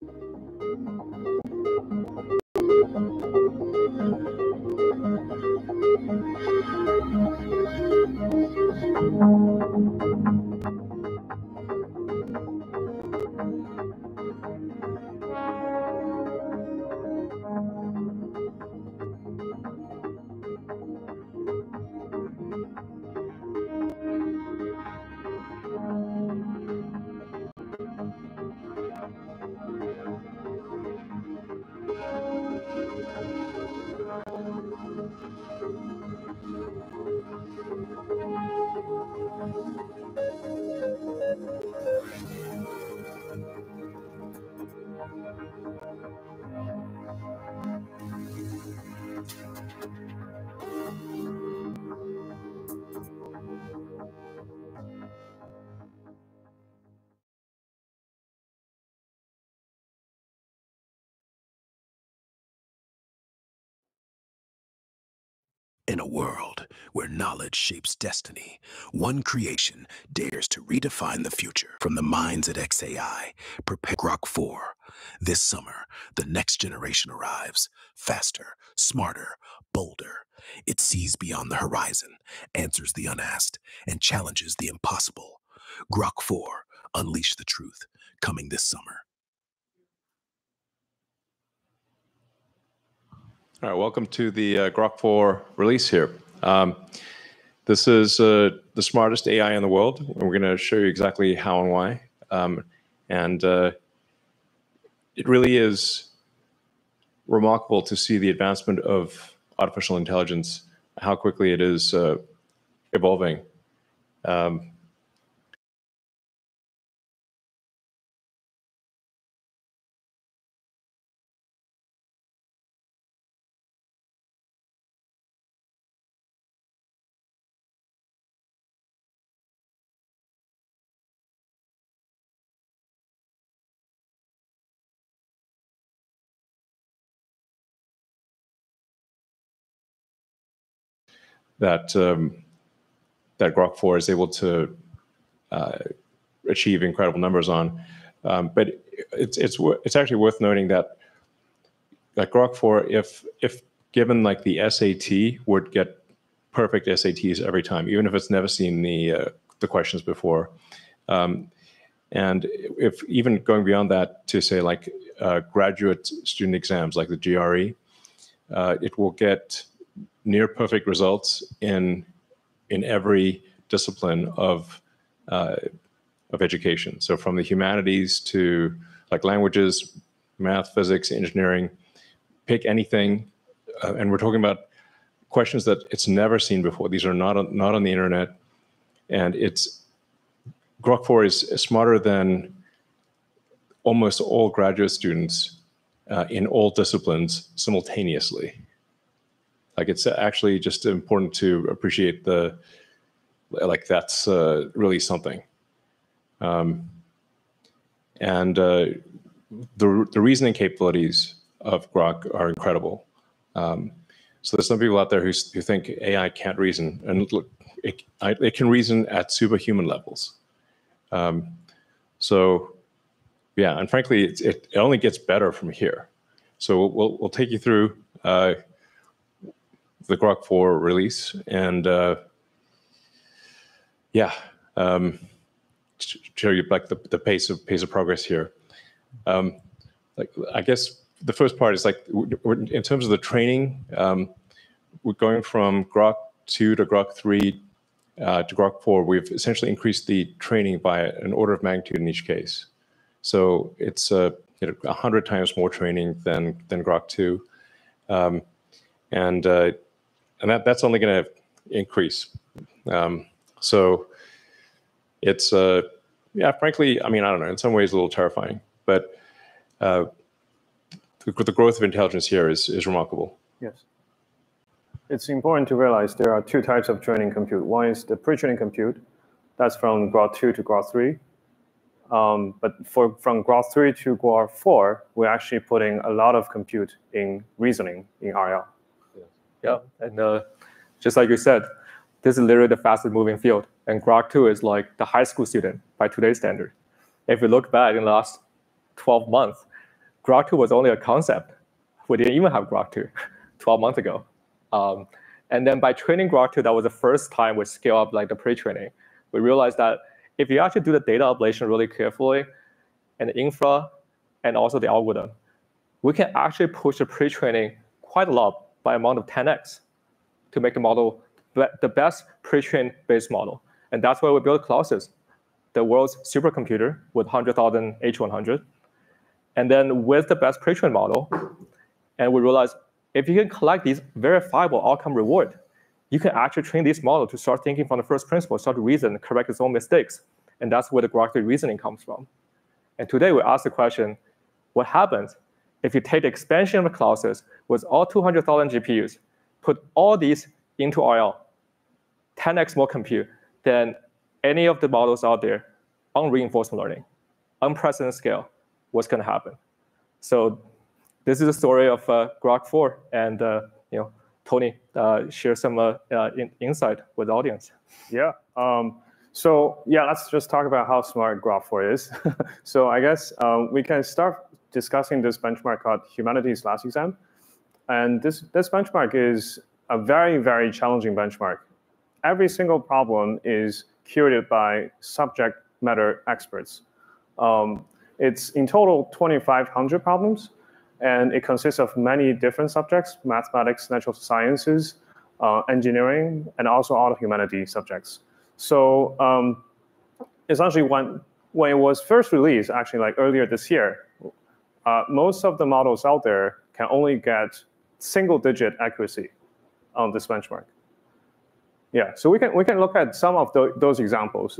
In a world where knowledge shapes destiny, one creation dares to redefine the future. From the minds at XAI, prepare GROK4. This summer, the next generation arrives. Faster, smarter, bolder. It sees beyond the horizon, answers the unasked, and challenges the impossible. GROK4, Unleash the Truth, coming this summer. All right, welcome to the GROK4 release here. This is the smartest AI in the world, and we're going to show you exactly how and why. It really is remarkable to see the advancement of artificial intelligence, how quickly it is evolving. That GROK4 is able to achieve incredible numbers on. But it's actually worth noting that GROK4, if given like the SAT, would get perfect SATs every time, even if it's never seen the questions before. And if even going beyond that to say like graduate student exams like the GRE, it will get near perfect results in every discipline of education. So from the humanities to like languages, math, physics, engineering, pick anything, and we're talking about questions that it's never seen before. These are not on the internet, and GROK4 is smarter than almost all graduate students in all disciplines simultaneously. Like it's actually just important to appreciate that's really something. And the reasoning capabilities of GROK are incredible. So there's some people out there who think AI can't reason, and look, it can reason at superhuman levels. So yeah, and frankly, it only gets better from here. So we'll take you through the GROK4 release, and show you like the pace of progress here. Like I guess the first part is like in terms of the training, we're going from GROK2 to GROK3 to GROK4. We've essentially increased the training by an order of magnitude in each case. So it's 100 times more training than GROK2, and that's only going to increase. So it's frankly, I mean, I don't know, in some ways a little terrifying, but the growth of intelligence here is remarkable. Yes. It's important to realize there are two types of training compute. One is the pre-training compute. That's from GROK2 to GROK3. But from GROK3 to GROK4, we're actually putting a lot of compute in reasoning in RL. Yeah, and just like you said, this is literally the fastest moving field. And GROK2 is like the high school student by today's standard. If we look back in the last 12 months, Grok 2 was only a concept. We didn't even have Grok 2 12 months ago. And then by training Grok 2, that was the first time we scale up like the pre-training. We realized that if you actually do the data ablation really carefully, and the infra, and also the algorithm, we can actually push the pre-training quite a lot by amount of 10x to make the model the best pre-trained base model. And that's why we built Colossus, the world's supercomputer with 100,000 H100. And then with the best pre-trained model, and we realized if you can collect these verifiable outcome reward, you can actually train this model to start thinking from the first principle, start to reason, correct its own mistakes. And that's where the Grok 3 reasoning comes from. And today we ask the question, what happens if you take the expansion of the Colossus with all 200,000 GPUs, put all these into RL, 10x more compute than any of the models out there on reinforcement learning, unprecedented scale, what's going to happen? So this is the story of GROK4, and Tony share some insight with the audience. Yeah. So yeah, let's just talk about how smart GROK4 is. So I guess we can start discussing this benchmark called Humanities Last Exam. And this benchmark is a very, very challenging benchmark. Every single problem is curated by subject matter experts. It's in total 2,500 problems, and it consists of many different subjects: mathematics, natural sciences, engineering, and also all the humanities subjects. So essentially, when it was first released, actually like earlier this year, most of the models out there can only get single-digit accuracy on this benchmark. Yeah, so we can look at some of those examples.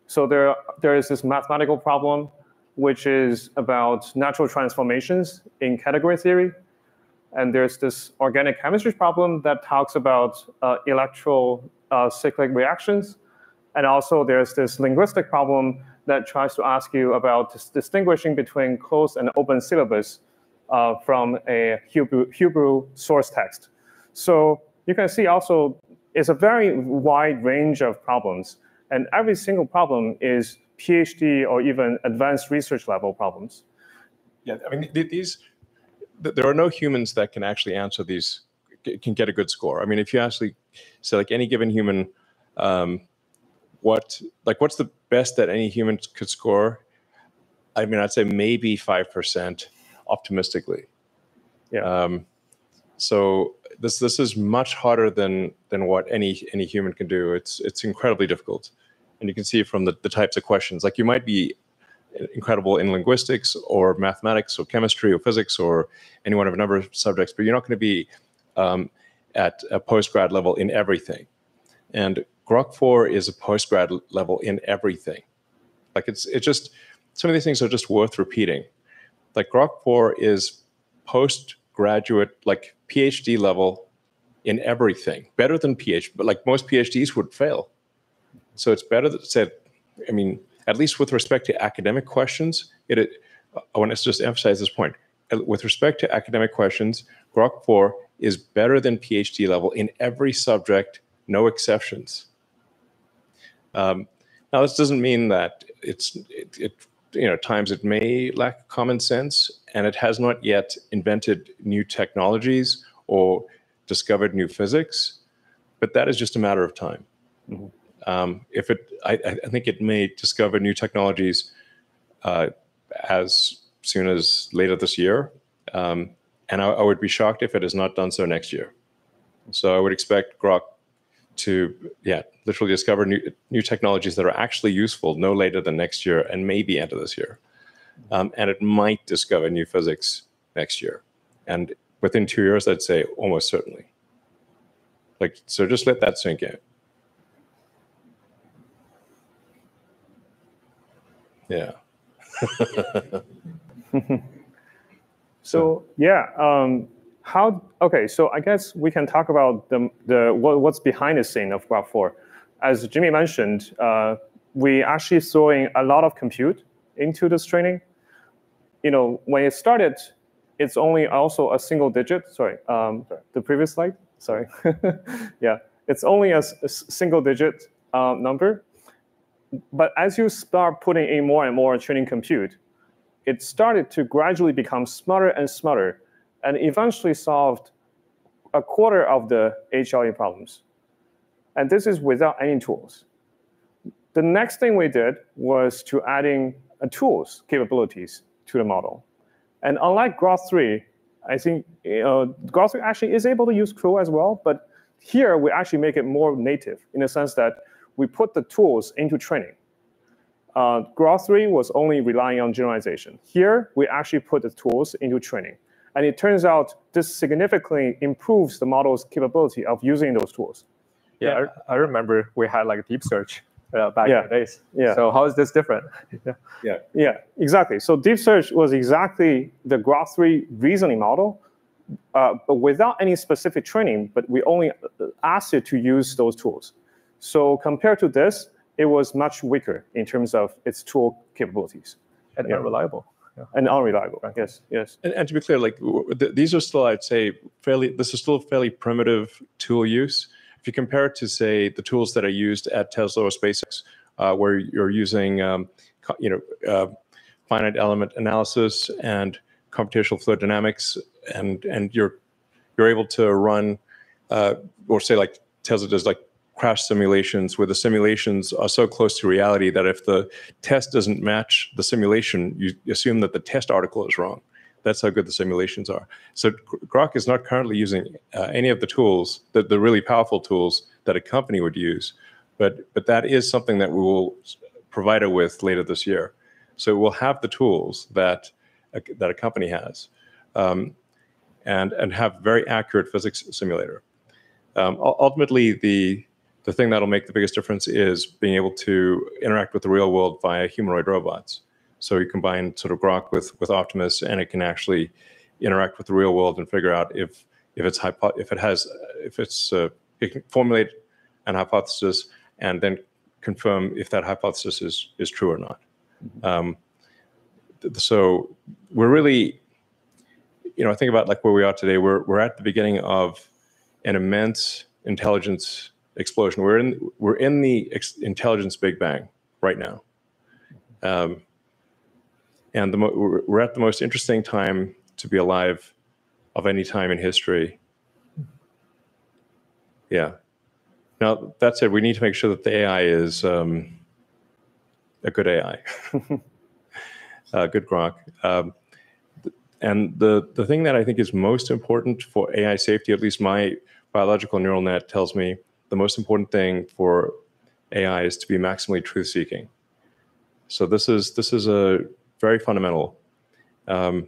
So there is this mathematical problem, which is about natural transformations in category theory. And there's this organic chemistry problem that talks about electrocyclic reactions. And also there's this linguistic problem that tries to ask you about distinguishing between closed and open syllabus from a Hebrew source text. So you can see also it's a very wide range of problems. And every single problem is PhD or even advanced research level problems. Yeah, I mean, there are no humans that can actually answer these, can get a good score. I mean, if you actually say like any given human, what's the best that any human could score? I mean, I'd say maybe 5% optimistically. Yeah. So this is much harder than what any human can do. It's incredibly difficult, and you can see from the types of questions. Like you might be incredible in linguistics or mathematics or chemistry or physics or any one of a number of subjects, but you're not going to be at a postgrad level in everything. And GROK4 is a postgrad level in everything. Like it's just some of these things are just worth repeating. Like GROK4 is postgraduate, like PhD level in everything, better than PhD, but like most PhDs would fail. So it's better that said, I mean, at least with respect to academic questions, I want to just emphasize this point. With respect to academic questions, GROK4 is better than PhD level in every subject, no exceptions. Now, this doesn't mean that times it may lack common sense, and it has not yet invented new technologies or discovered new physics, but that is just a matter of time. Mm-hmm. I think it may discover new technologies as soon as later this year, and I would be shocked if it has not done so next year. So I would expect Grok to, literally discover new technologies that are actually useful no later than next year and maybe end of this year. And it might discover new physics next year. And within 2 years, I'd say almost certainly. So just let that sink in. Yeah. So so I guess we can talk about what's behind the scene of GROK4. As Jimmy mentioned, we actually throwing a lot of compute into this training. When it started, it's only also a single digit. Sorry, the previous slide. Sorry. Yeah, it's only a single digit number. But as you start putting in more and more training compute, it started to gradually become smarter and smarter, and eventually solved a quarter of the HLA problems. And this is without any tools. The next thing we did was to adding tools capabilities to the model. And unlike GROK3, I think GROK3 actually is able to use CRO as well, but here we actually make it more native in the sense that we put the tools into training. GROK3 was only relying on generalization. Here, we actually put the tools into training. And it turns out this significantly improves the model's capability of using those tools. Yeah, I remember we had like deep search back in the days. Yeah. So how is this different? Yeah, exactly. So deep search was exactly the GROK3 reasoning model, but without any specific training, but we only asked it to use those tools. So compared to this, it was much weaker in terms of its tool capabilities. And unreliable. Yeah. And unreliable, yes, yes. And to be clear, like these are still, I'd say, this is still fairly primitive tool use. If you compare it to, say, the tools that are used at Tesla or SpaceX, where you're using, finite element analysis and computational fluid dynamics, and you're able to run, or say like Tesla does, like crash simulations, where the simulations are so close to reality that if the test doesn't match the simulation, you assume that the test article is wrong. That's how good the simulations are. So GROK is not currently using any of the tools, the really powerful tools that a company would use, but that is something that we will provide it with later this year. So we'll have the tools that a company has, and have very accurate physics simulator. Ultimately, the thing that'll make the biggest difference is being able to interact with the real world via humanoid robots. So you combine sort of GROK with Optimus, and it can actually interact with the real world and figure out if it can formulate an hypothesis and then confirm if that hypothesis is true or not. So we're really, I think about like where we are today. We're at the beginning of an immense intelligence explosion. We're in the intelligence Big Bang right now, and we're at the most interesting time to be alive of any time in history. Yeah. Now that said, we need to make sure that the AI is a good AI, good GROK. And the thing that I think is most important for AI safety, at least my biological neural net tells me, the most important thing for AI is to be maximally truth-seeking. So this is a very fundamental. Like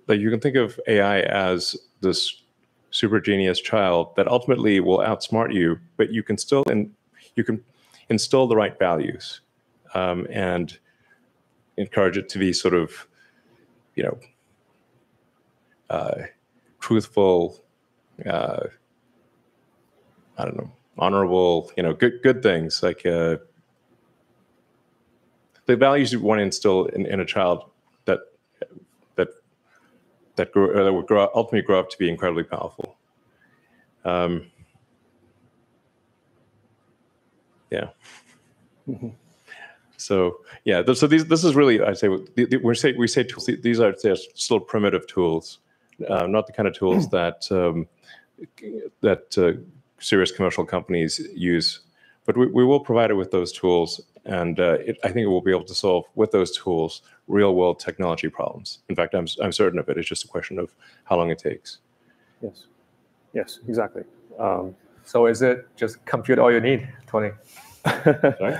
you can think of AI as this super genius child that ultimately will outsmart you, but you can still instill the right values, and encourage it to be sort of, truthful, I don't know, honorable, good things, like the values you want to instill in a child that would ultimately grow up to be incredibly powerful. Yeah. So yeah, so this is really, I say, we say tools. These are still primitive tools, not the kind of tools that serious commercial companies use, but we will provide it with those tools, and I think it will be able to solve with those tools real world technology problems. In fact, I'm certain of it. It's just a question of how long it takes. Yes, exactly. So is it just compute all you need, Tony? Sorry?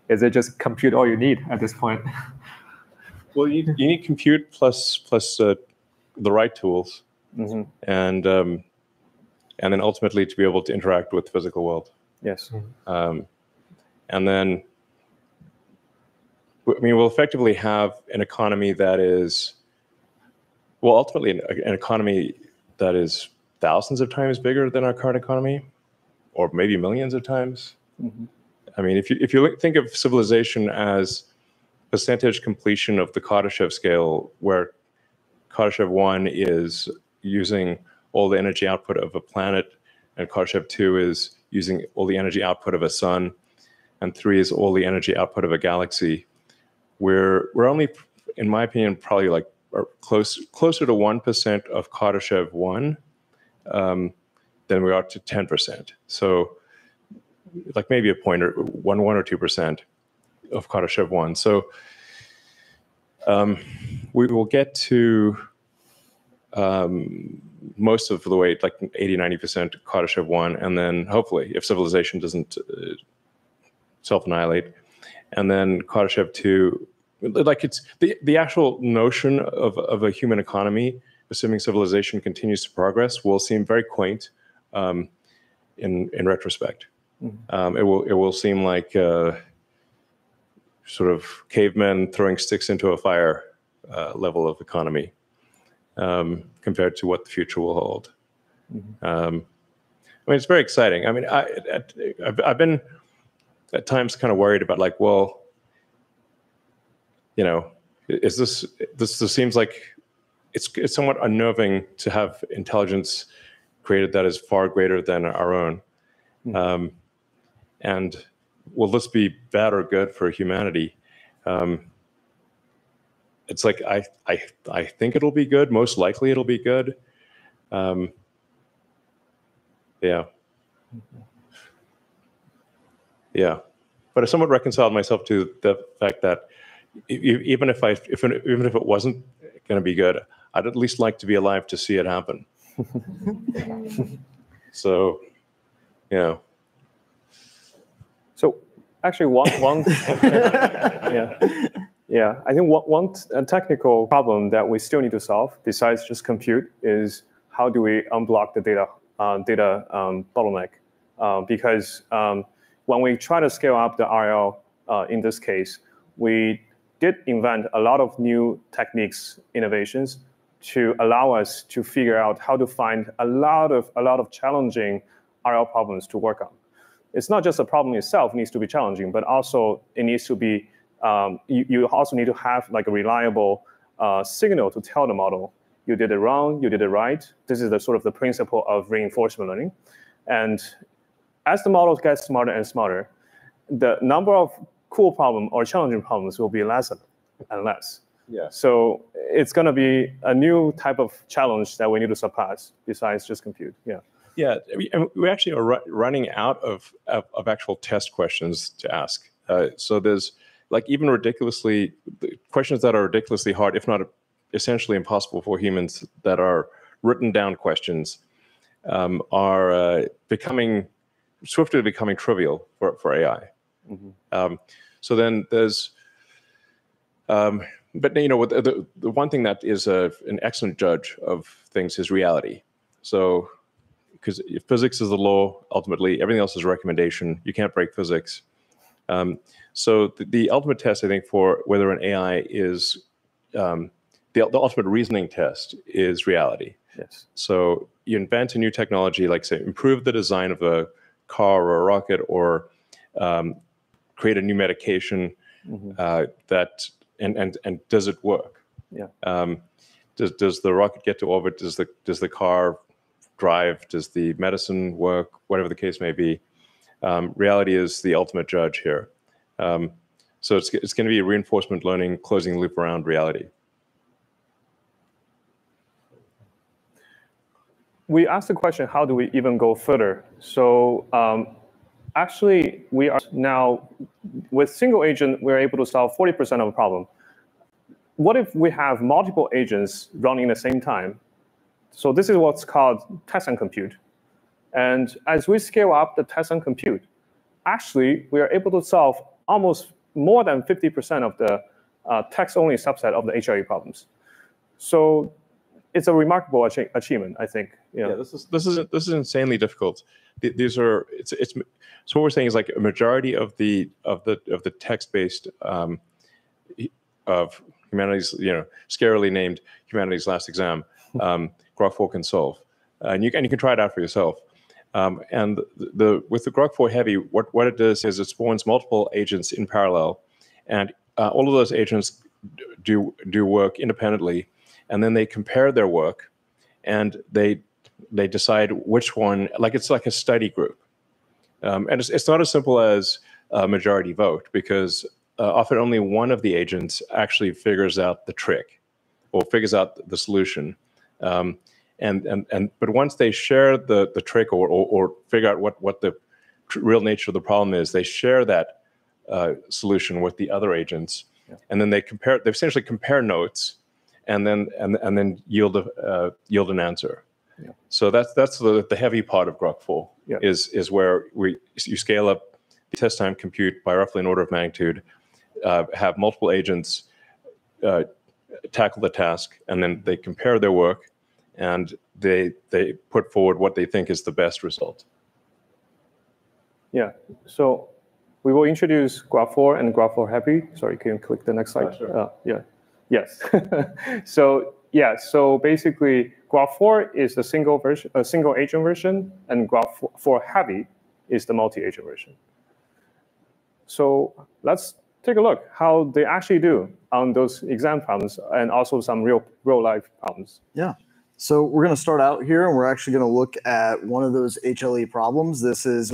Is it just compute all you need at this point? Well, you need compute plus the right tools, and then ultimately to be able to interact with the physical world. Yes. And then, we'll effectively have an economy that is, well, ultimately an economy that is thousands of times bigger than our current economy, or maybe millions of times. I mean, if you think of civilization as percentage completion of the Kardashev scale, where Kardashev 1 is using all the energy output of a planet, and Kardashev 2 is using all the energy output of a sun, and 3 is all the energy output of a galaxy. We're only in my opinion, probably like closer to 1% of Kardashev 1 than we are to 10%. So like maybe a point or 1 or 2% of Kardashev 1. So we will get to most of the way, like 80-90% Kardashev 1, and then hopefully, if civilization doesn't self-annihilate, and then Kardashev 2, like it's the actual notion of a human economy, assuming civilization continues to progress, will seem very quaint in retrospect. Mm-hmm. It will seem like sort of cavemen throwing sticks into a fire level of economy compared to what the future will hold. Mm-hmm. I mean, it's very exciting. I mean, I've been at times kind of worried about like, well, you know, is this seems like it's somewhat unnerving to have intelligence created that is far greater than our own. Mm-hmm. And will this be bad or good for humanity? It's like I think it'll be good. Most likely it'll be good. Yeah. Yeah. But I somewhat reconciled myself to the fact that even if it wasn't going to be good, I'd at least like to be alive to see it happen. So, you know. So actually, one yeah, I think one technical problem that we still need to solve, besides just compute, is how do we unblock the data bottleneck? Because when we try to scale up the RL, in this case, we did invent a lot of new techniques, innovations, to allow us to figure out how to find a lot of challenging RL problems to work on. It's not just the problem itself needs to be challenging, but also it needs to be, you also need to have like a reliable signal to tell the model, you did it wrong, you did it right. This is the sort of the principle of reinforcement learning. And as the models get smarter and smarter, the number of cool problems or challenging problems will be less and less. Yeah. So it's going to be a new type of challenge that we need to surpass besides just compute. Yeah. Yeah, we actually are running out of actual test questions to ask. So there's like even questions that are ridiculously hard, if not essentially impossible for humans, that are written down questions are swiftly becoming trivial for AI. Mm-hmm. So then there's, but you know, the one thing that is an excellent judge of things is reality. So, because if physics is the law, ultimately everything else is a recommendation. You can't break physics. So the ultimate test, I think, for whether an AI is the ultimate reasoning test is reality. Yes. So you invent a new technology, like say improve the design of a car or a rocket, or create a new medication. Mm-hmm. And does it work? Yeah. Does the rocket get to orbit? Does the car drive? Does the medicine work? Whatever the case may be, reality is the ultimate judge here. So it's going to be reinforcement learning, closing the loop around reality. We asked the question, how do we even go further? So actually, we are now, with single agent, we're able to solve 40% of the problem. What if we have multiple agents running at the same time? So this is what's called test and compute. And as we scale up the test and compute, actually, we are able to solve almost more than 50% of the text-only subset of the HRE problems. So it's a remarkable achievement, I think. Yeah, this is insanely difficult. These are so what we're saying is like a majority of the text-based of humanities, you know, scarily named humanities last exam, GROK4 can solve, and you can try it out for yourself. And with the GROK4 Heavy, what it does is it spawns multiple agents in parallel, and all of those agents do work independently, and then they compare their work, and they decide which one. Like it's like a study group, and it's not as simple as a majority vote, because often only one of the agents actually figures out the trick or figures out the solution. But once they share the trick or figure out what the real nature of the problem is, they share that solution with the other agents, and then they essentially compare notes, and then yield an answer. Yeah. So that's the heavy part of GROK4 is where you scale up the test time compute by roughly an order of magnitude, have multiple agents tackle the task, and then they compare their work, and they put forward what they think is the best result. Yeah. So we will introduce GROK4 and GROK4 Heavy. Sorry, can you click the next slide? Sure. Yeah. Yes. So basically, GROK4 is the single agent version, and GROK4 Heavy is the multi-agent version. So let's take a look how they actually do on those exam problems and also some real life problems. Yeah. So we're going to start out here, and we're actually going to look at one of those HLE problems. This is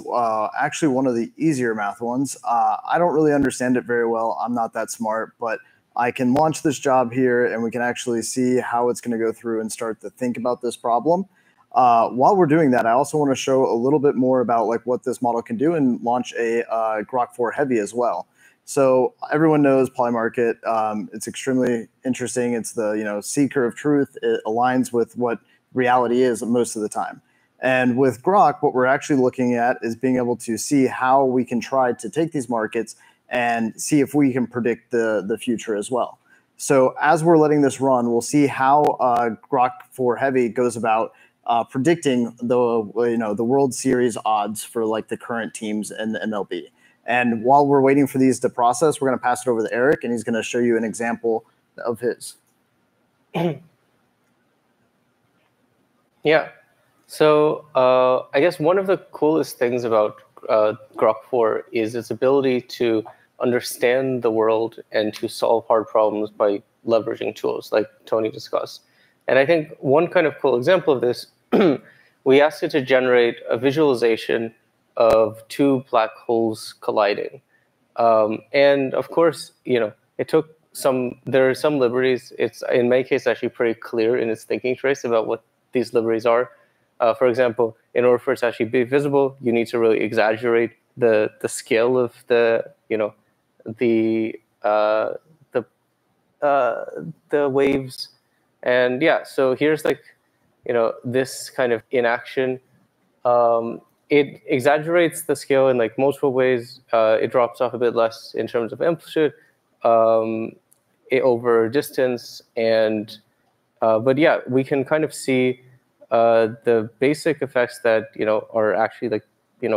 actually one of the easier math ones. I don't really understand it very well. I'm not that smart, but I can launch this job here, and we can actually see how it's going to go through and start to think about this problem. While we're doing that, I also want to show a little bit more about like what this model can do and launch a GROK4 Heavy as well. So everyone knows Polymarket. It's extremely interesting. It's the seeker of truth. It aligns with what reality is most of the time. And with Grok, what we're actually looking at is being able to see how we can try to take these markets and see if we can predict the future as well. So as we're letting this run, we'll see how GROK4 Heavy goes about predicting the World Series odds for like the current teams in the MLB. And while we're waiting for these to process, we're going to pass it over to Eric, and he's going to show you an example of his. Yeah. So I guess one of the coolest things about GROK4 is its ability to understand the world and to solve hard problems by leveraging tools like Tony discussed. And I think one kind of cool example of this, we asked it to generate a visualization of two black holes colliding. And of course, it took there are some liberties. It's in my case actually pretty clear in its thinking trace about what these liberties are. For example, in order for it to actually be visible, you need to really exaggerate the scale of the waves. And yeah, so here's this kind of in action. It exaggerates the scale in like multiple ways. It drops off a bit less in terms of amplitude over distance, and but yeah, we can kind of see the basic effects that are actually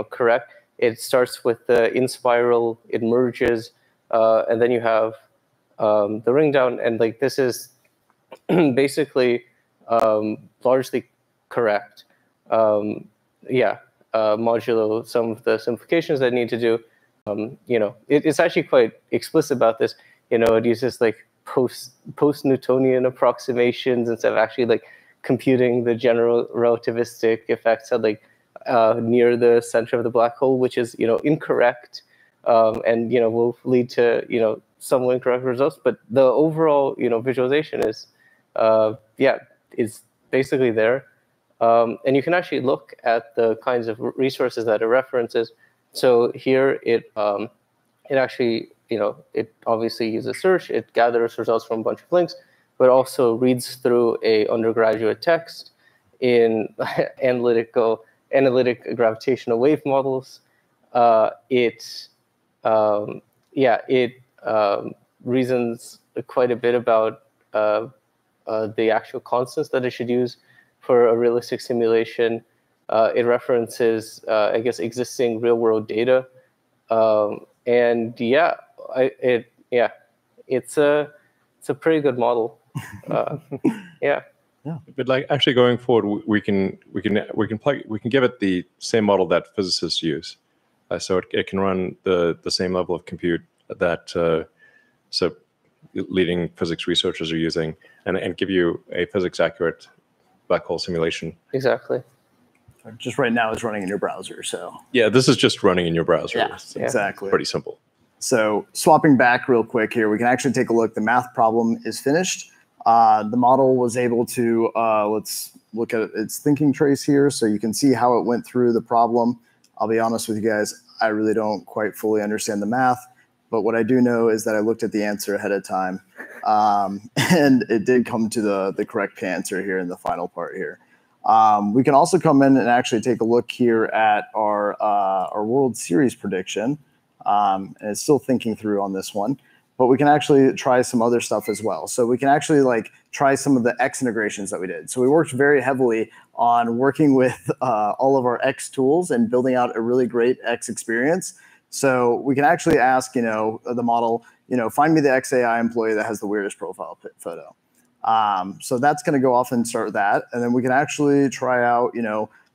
correct. It starts with the in spiral, it merges, and then you have the ring down, and this is basically largely correct. Modulo some of the simplifications that need to do. It's actually quite explicit about this. It uses post-Newtonian approximations instead of actually computing the general relativistic effects at near the center of the black hole, which is incorrect, and will lead to some incorrect results. But the overall visualization is is basically there. And you can actually look at the kinds of resources that it references. So here it actually, it obviously uses search. It gathers results from a bunch of links, but also reads through a undergraduate text in analytic gravitational wave models. It reasons quite a bit about the actual constants that it should use for a realistic simulation. It references, I guess, existing real-world data, and it's a pretty good model. Yeah. But actually going forward, we can give it the same model that physicists use, so it can run the same level of compute that so leading physics researchers are using, and give you a physics accurate black hole simulation. Exactly. Just right now, it's running in your browser. So yeah, this is just running in your browser. Yeah, exactly. Pretty simple. So swapping back real quick here, we can actually take a look. The math problem is finished. The model was able to, let's look at its thinking trace here. So you can see how it went through the problem. I'll be honest with you guys, I really don't quite fully understand the math, but what I do know is that I looked at the answer ahead of time, and it did come to the correct answer here in the final part here. We can also come in and actually take a look here at our World Series prediction. And it's still thinking through on this one, but we can actually try some other stuff as well. So we can actually like try some of the X integrations that we did. So we worked very heavily on working with all of our X tools and building out a really great X experience. So we can actually ask, the model, find me the XAI employee that has the weirdest profile photo. So that's going to go off and start that. And then we can actually try out,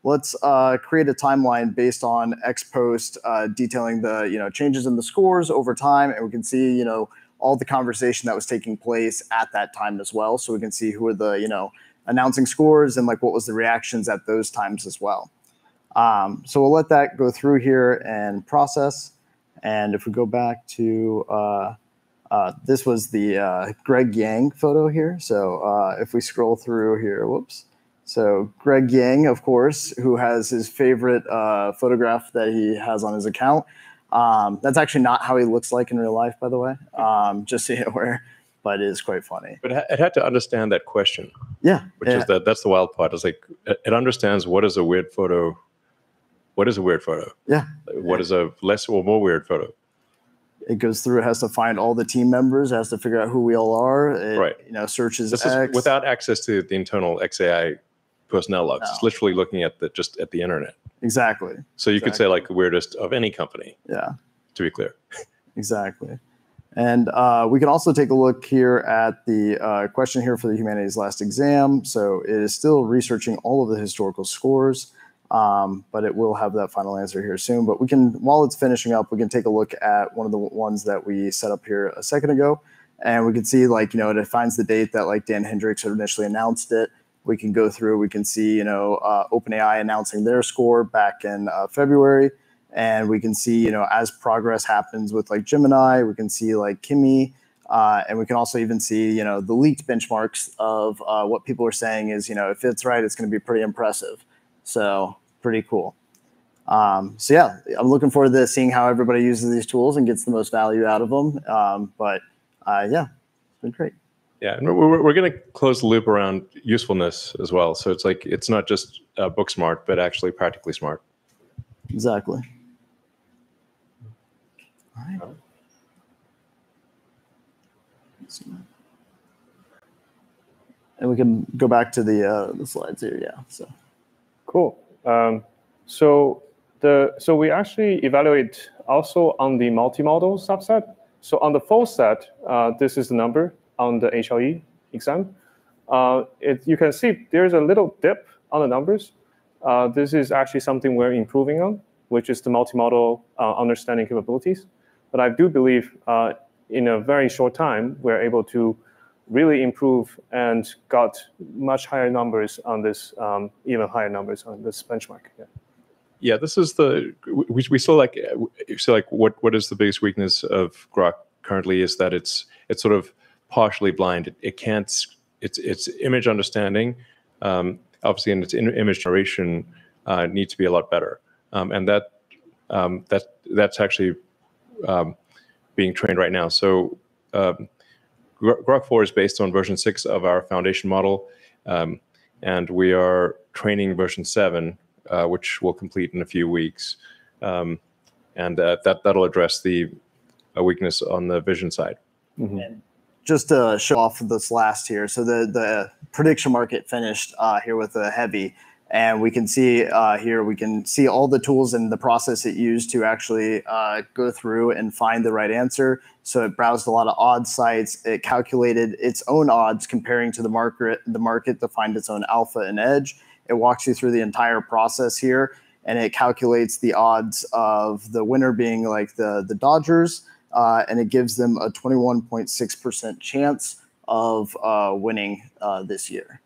let's create a timeline based on X post detailing the changes in the scores over time, and we can see all the conversation that was taking place at that time as well. So we can see who are the announcing scores and like what was the reactions at those times as well. So we'll let that go through here and process. And if we go back to this was the Greg Yang photo here. So if we scroll through here, whoops. So Greg Yang, of course, who has his favorite photograph that he has on his account. That's actually not how he looks like in real life, by the way, just so you're aware, but it is quite funny. But it had to understand that question. Yeah. Which is that's the wild part. It's like it understands what is a weird photo. What is a weird photo? Yeah. What is a less or more weird photo? It goes through, it has to find all the team members, it has to figure out who we all are. It, right. Searches this X. is without access to the internal XAI personnel logs. No. It's literally looking at just at the internet. Exactly. So you could say like the weirdest of any company. Yeah. To be clear. Exactly. And we can also take a look here at the question here for the humanities last exam. So it is still researching all of the historical scores, but it will have that final answer here soon. But we can, while it's finishing up, we can take a look at one of the ones that we set up here a second ago. And we can see like, it finds the date that like Dan Hendricks had initially announced it. We can go through, we can see, OpenAI announcing their score back in February. And we can see, as progress happens with like Gemini, we can see like Kimi, and we can also even see, the leaked benchmarks of what people are saying is, if it's right, it's going to be pretty impressive. So pretty cool. So yeah, I'm looking forward to seeing how everybody uses these tools and gets the most value out of them. Yeah, it's been great. Yeah, and we're going to close the loop around usefulness as well. So it's like it's not just book smart, but actually practically smart. Exactly. All right. And we can go back to the slides here. Yeah. So. Cool. So we actually evaluate also on the multi-model subset. So on the full set, this is the number on the HLE exam. You can see there's a little dip on the numbers. This is actually something we're improving on, which is the multi-model understanding capabilities. But I do believe in a very short time, we're able to really improve and got much higher numbers on this, even higher numbers on this benchmark. Yeah. Yeah, this is we still like what is the biggest weakness of Grok currently is that it's sort of partially blind. It can't, its image understanding, obviously, and its image generation needs to be a lot better. And that's actually being trained right now. So GROK4 is based on version 6 of our foundation model, and we are training version 7, which will complete in a few weeks. And that'll address the weakness on the vision side. Mm-hmm. And just to show off this last here, so the prediction market finished here with a heavy, and we can see here, we can see all the tools and the process it used to actually go through and find the right answer. So it browsed a lot of odd sites. It calculated its own odds comparing to the market to find its own alpha and edge. It walks you through the entire process here, and it calculates the odds of the winner being like the Dodgers, and it gives them a 21.6% chance of winning this year.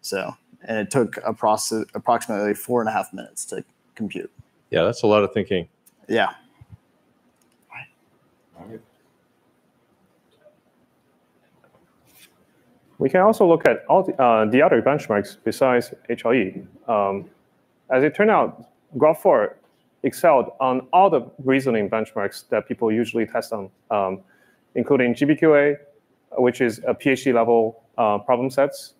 So, and it took approximately 4.5 minutes to compute. Yeah, that's a lot of thinking. Yeah. We can also look at all the other benchmarks besides HLE. As it turned out, GROK4 excelled on all the reasoning benchmarks that people usually test on, including GBQA, which is a PhD level problem sets.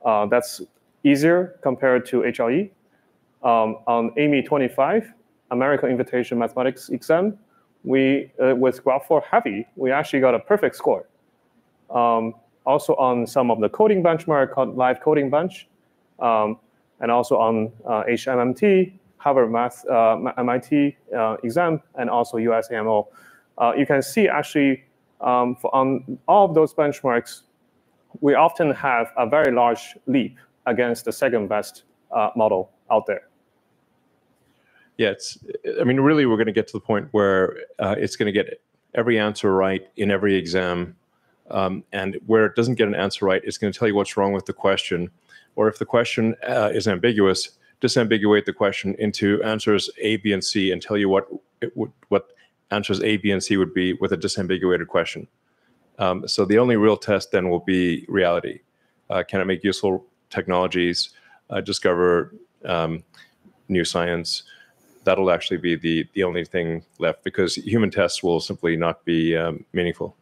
That's easier compared to HLE. On AMI 25, American Invitation Mathematics exam, with GROK4 Heavy, we actually got a perfect score. Also on some of the coding benchmark called Live Coding Bench, and also on HMMT, Harvard Math, MIT exam, and also USAMO. You can see actually on all of those benchmarks, we often have a very large leap against the second best model out there. Yeah, I mean, really, we're going to get to the point where it's going to get every answer right in every exam. And where it doesn't get an answer right, it's going to tell you what's wrong with the question. Or if the question is ambiguous, disambiguate the question into answers A, B, and C and tell you what answers A, B, and C would be with a disambiguated question. So the only real test then will be reality. Can it make useful technologies, discover new science? That'll actually be the only thing left, because human tests will simply not be meaningful.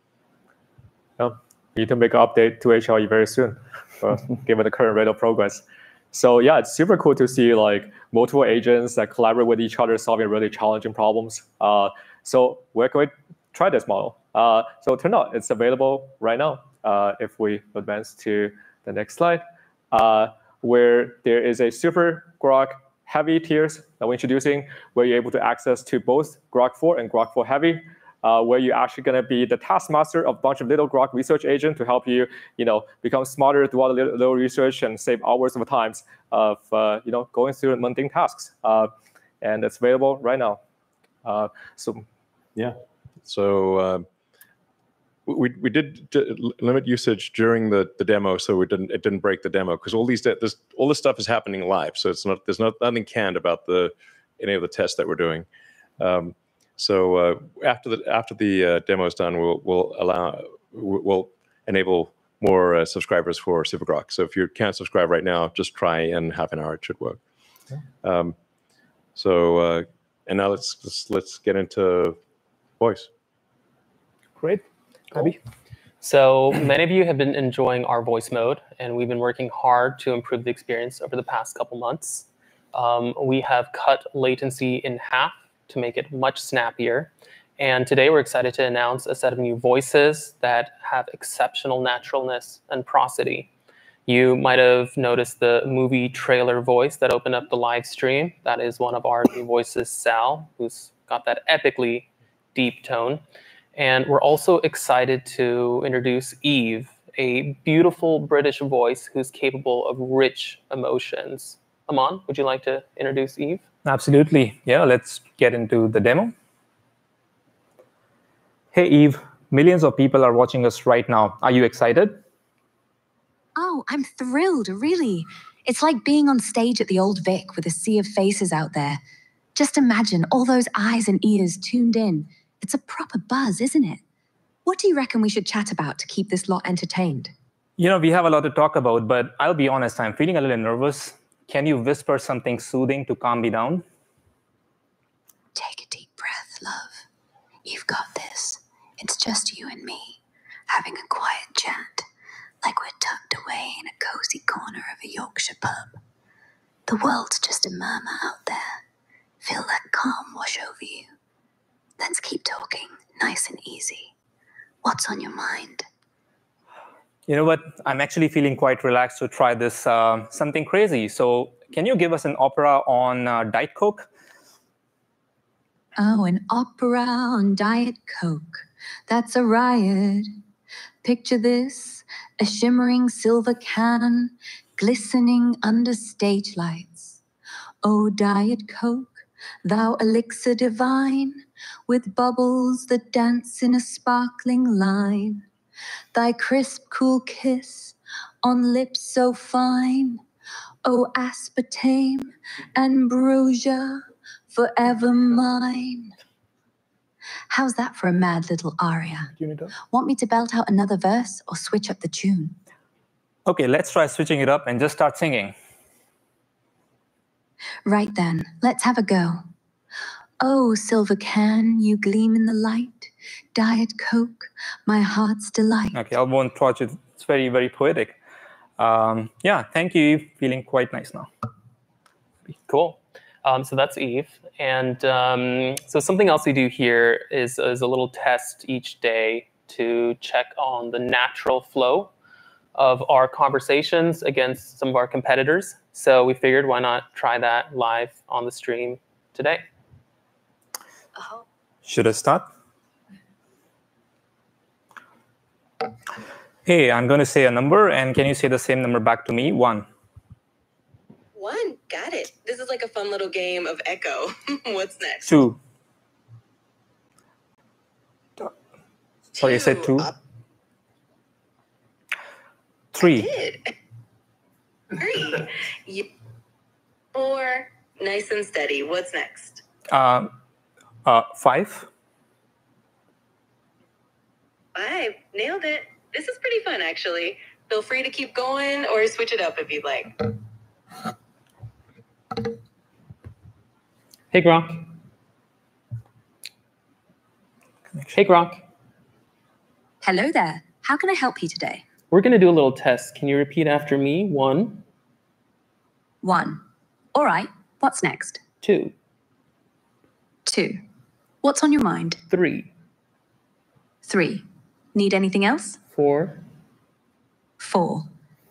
We need to make an update to HLE very soon, given the current rate of progress. So yeah, it's super cool to see like multiple agents that collaborate with each other, solving really challenging problems. So where can we try this model? So it turned out it's available right now. If we advance to the next slide, where there is a super GROK Heavy tiers that we're introducing, where you're able to access to both GROK4 and GROK4 Heavy, where you're actually going to be the taskmaster of a bunch of little GROK research agents to help you, become smarter through all the little research and save hours of time of, going through mundane tasks. And it's available right now. So we did limit usage during the demo, so it didn't break the demo, because all this stuff is happening live. So there's nothing canned about any of the tests that we're doing. So after the demo is done, we'll enable more subscribers for SuperGROK. So if you can't subscribe right now, just try in half an hour. It should work. And now let's get into voice. Great. Abby? So many of you have been enjoying our voice mode, and we've been working hard to improve the experience over the past couple months. We have cut latency in half to make it much snappier. And today we're excited to announce a set of new voices that have exceptional naturalness and prosody. You might have noticed the movie trailer voice that opened up the live stream. That is one of our new voices, Sal, who's got that epically deep tone. And we're also excited to introduce Eve, a beautiful British voice who's capable of rich emotions. Aman, would you like to introduce Eve? Absolutely. Yeah, let's get into the demo. Hey, Eve, millions of people are watching us right now. Are you excited? Oh, I'm thrilled, really. It's like being on stage at the Old Vic with a sea of faces out there. Just imagine all those eyes and ears tuned in. It's a proper buzz, isn't it? What do you reckon we should chat about to keep this lot entertained? You know, we have a lot to talk about, but I'll be honest, I'm feeling a little nervous. Can you whisper something soothing to calm me down? Take a deep breath, love. You've got this. It's just you and me, having a quiet chat, like we're tucked away in a cozy corner of a Yorkshire pub. The world's just a murmur out there. Feel that calm wash over you. Let's keep talking, nice and easy. What's on your mind? You know what? I'm actually feeling quite relaxed to try this something crazy. So can you give us an opera on Diet Coke? Oh, an opera on Diet Coke. That's a riot. Picture this, a shimmering silver can, glistening under stage lights. Oh, Diet Coke, thou elixir divine, with bubbles that dance in a sparkling line. Thy crisp, cool kiss on lips so fine. Oh, aspartame, ambrosia, forever mine. How's that for a mad little aria? Want me to belt out another verse or switch up the tune? Okay, let's try switching it up and just start singing. Right then, let's have a go. Oh, silver can, you gleam in the light. Diet Coke, my heart's delight. Okay, I won't touch it. It's very, very poetic. Yeah, thank you. Feeling quite nice now. Cool. So that's Eve. And so something else we do here is a little test each day to check on the natural flow of our conversations against some of our competitors. So we figured, why not try that live on the stream today? Should I start? Hey, I'm going to say a number, and can you say the same number back to me? 1. 1, got it. This is like a fun little game of echo. What's next? 2. Sorry, I said 2. 3. Did. 3. 4, nice and steady. What's next? 5. 5, nailed it. This is pretty fun, actually. Feel free to keep going or switch it up if you'd like. Hey, GROK. Hey, GROK. Hello there. How can I help you today? We're going to do a little test. Can you repeat after me? 1. 1. All right. What's next? 2. 2. What's on your mind? 3. 3. Need anything else? 4. 4.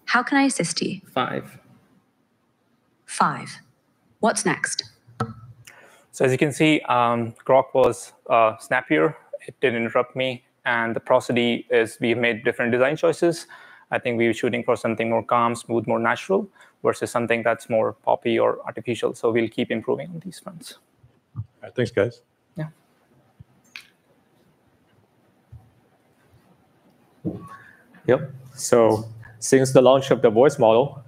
How can I assist you? 5. 5. What's next? So as you can see, GROK was snappier. It didn't interrupt me. And the prosody is we've made different design choices. I think we were shooting for something more calm, smooth, more natural versus something that's more poppy or artificial. So we'll keep improving on these fronts. All right, thanks, guys. Yeah. Yep. So since the launch of the voice model,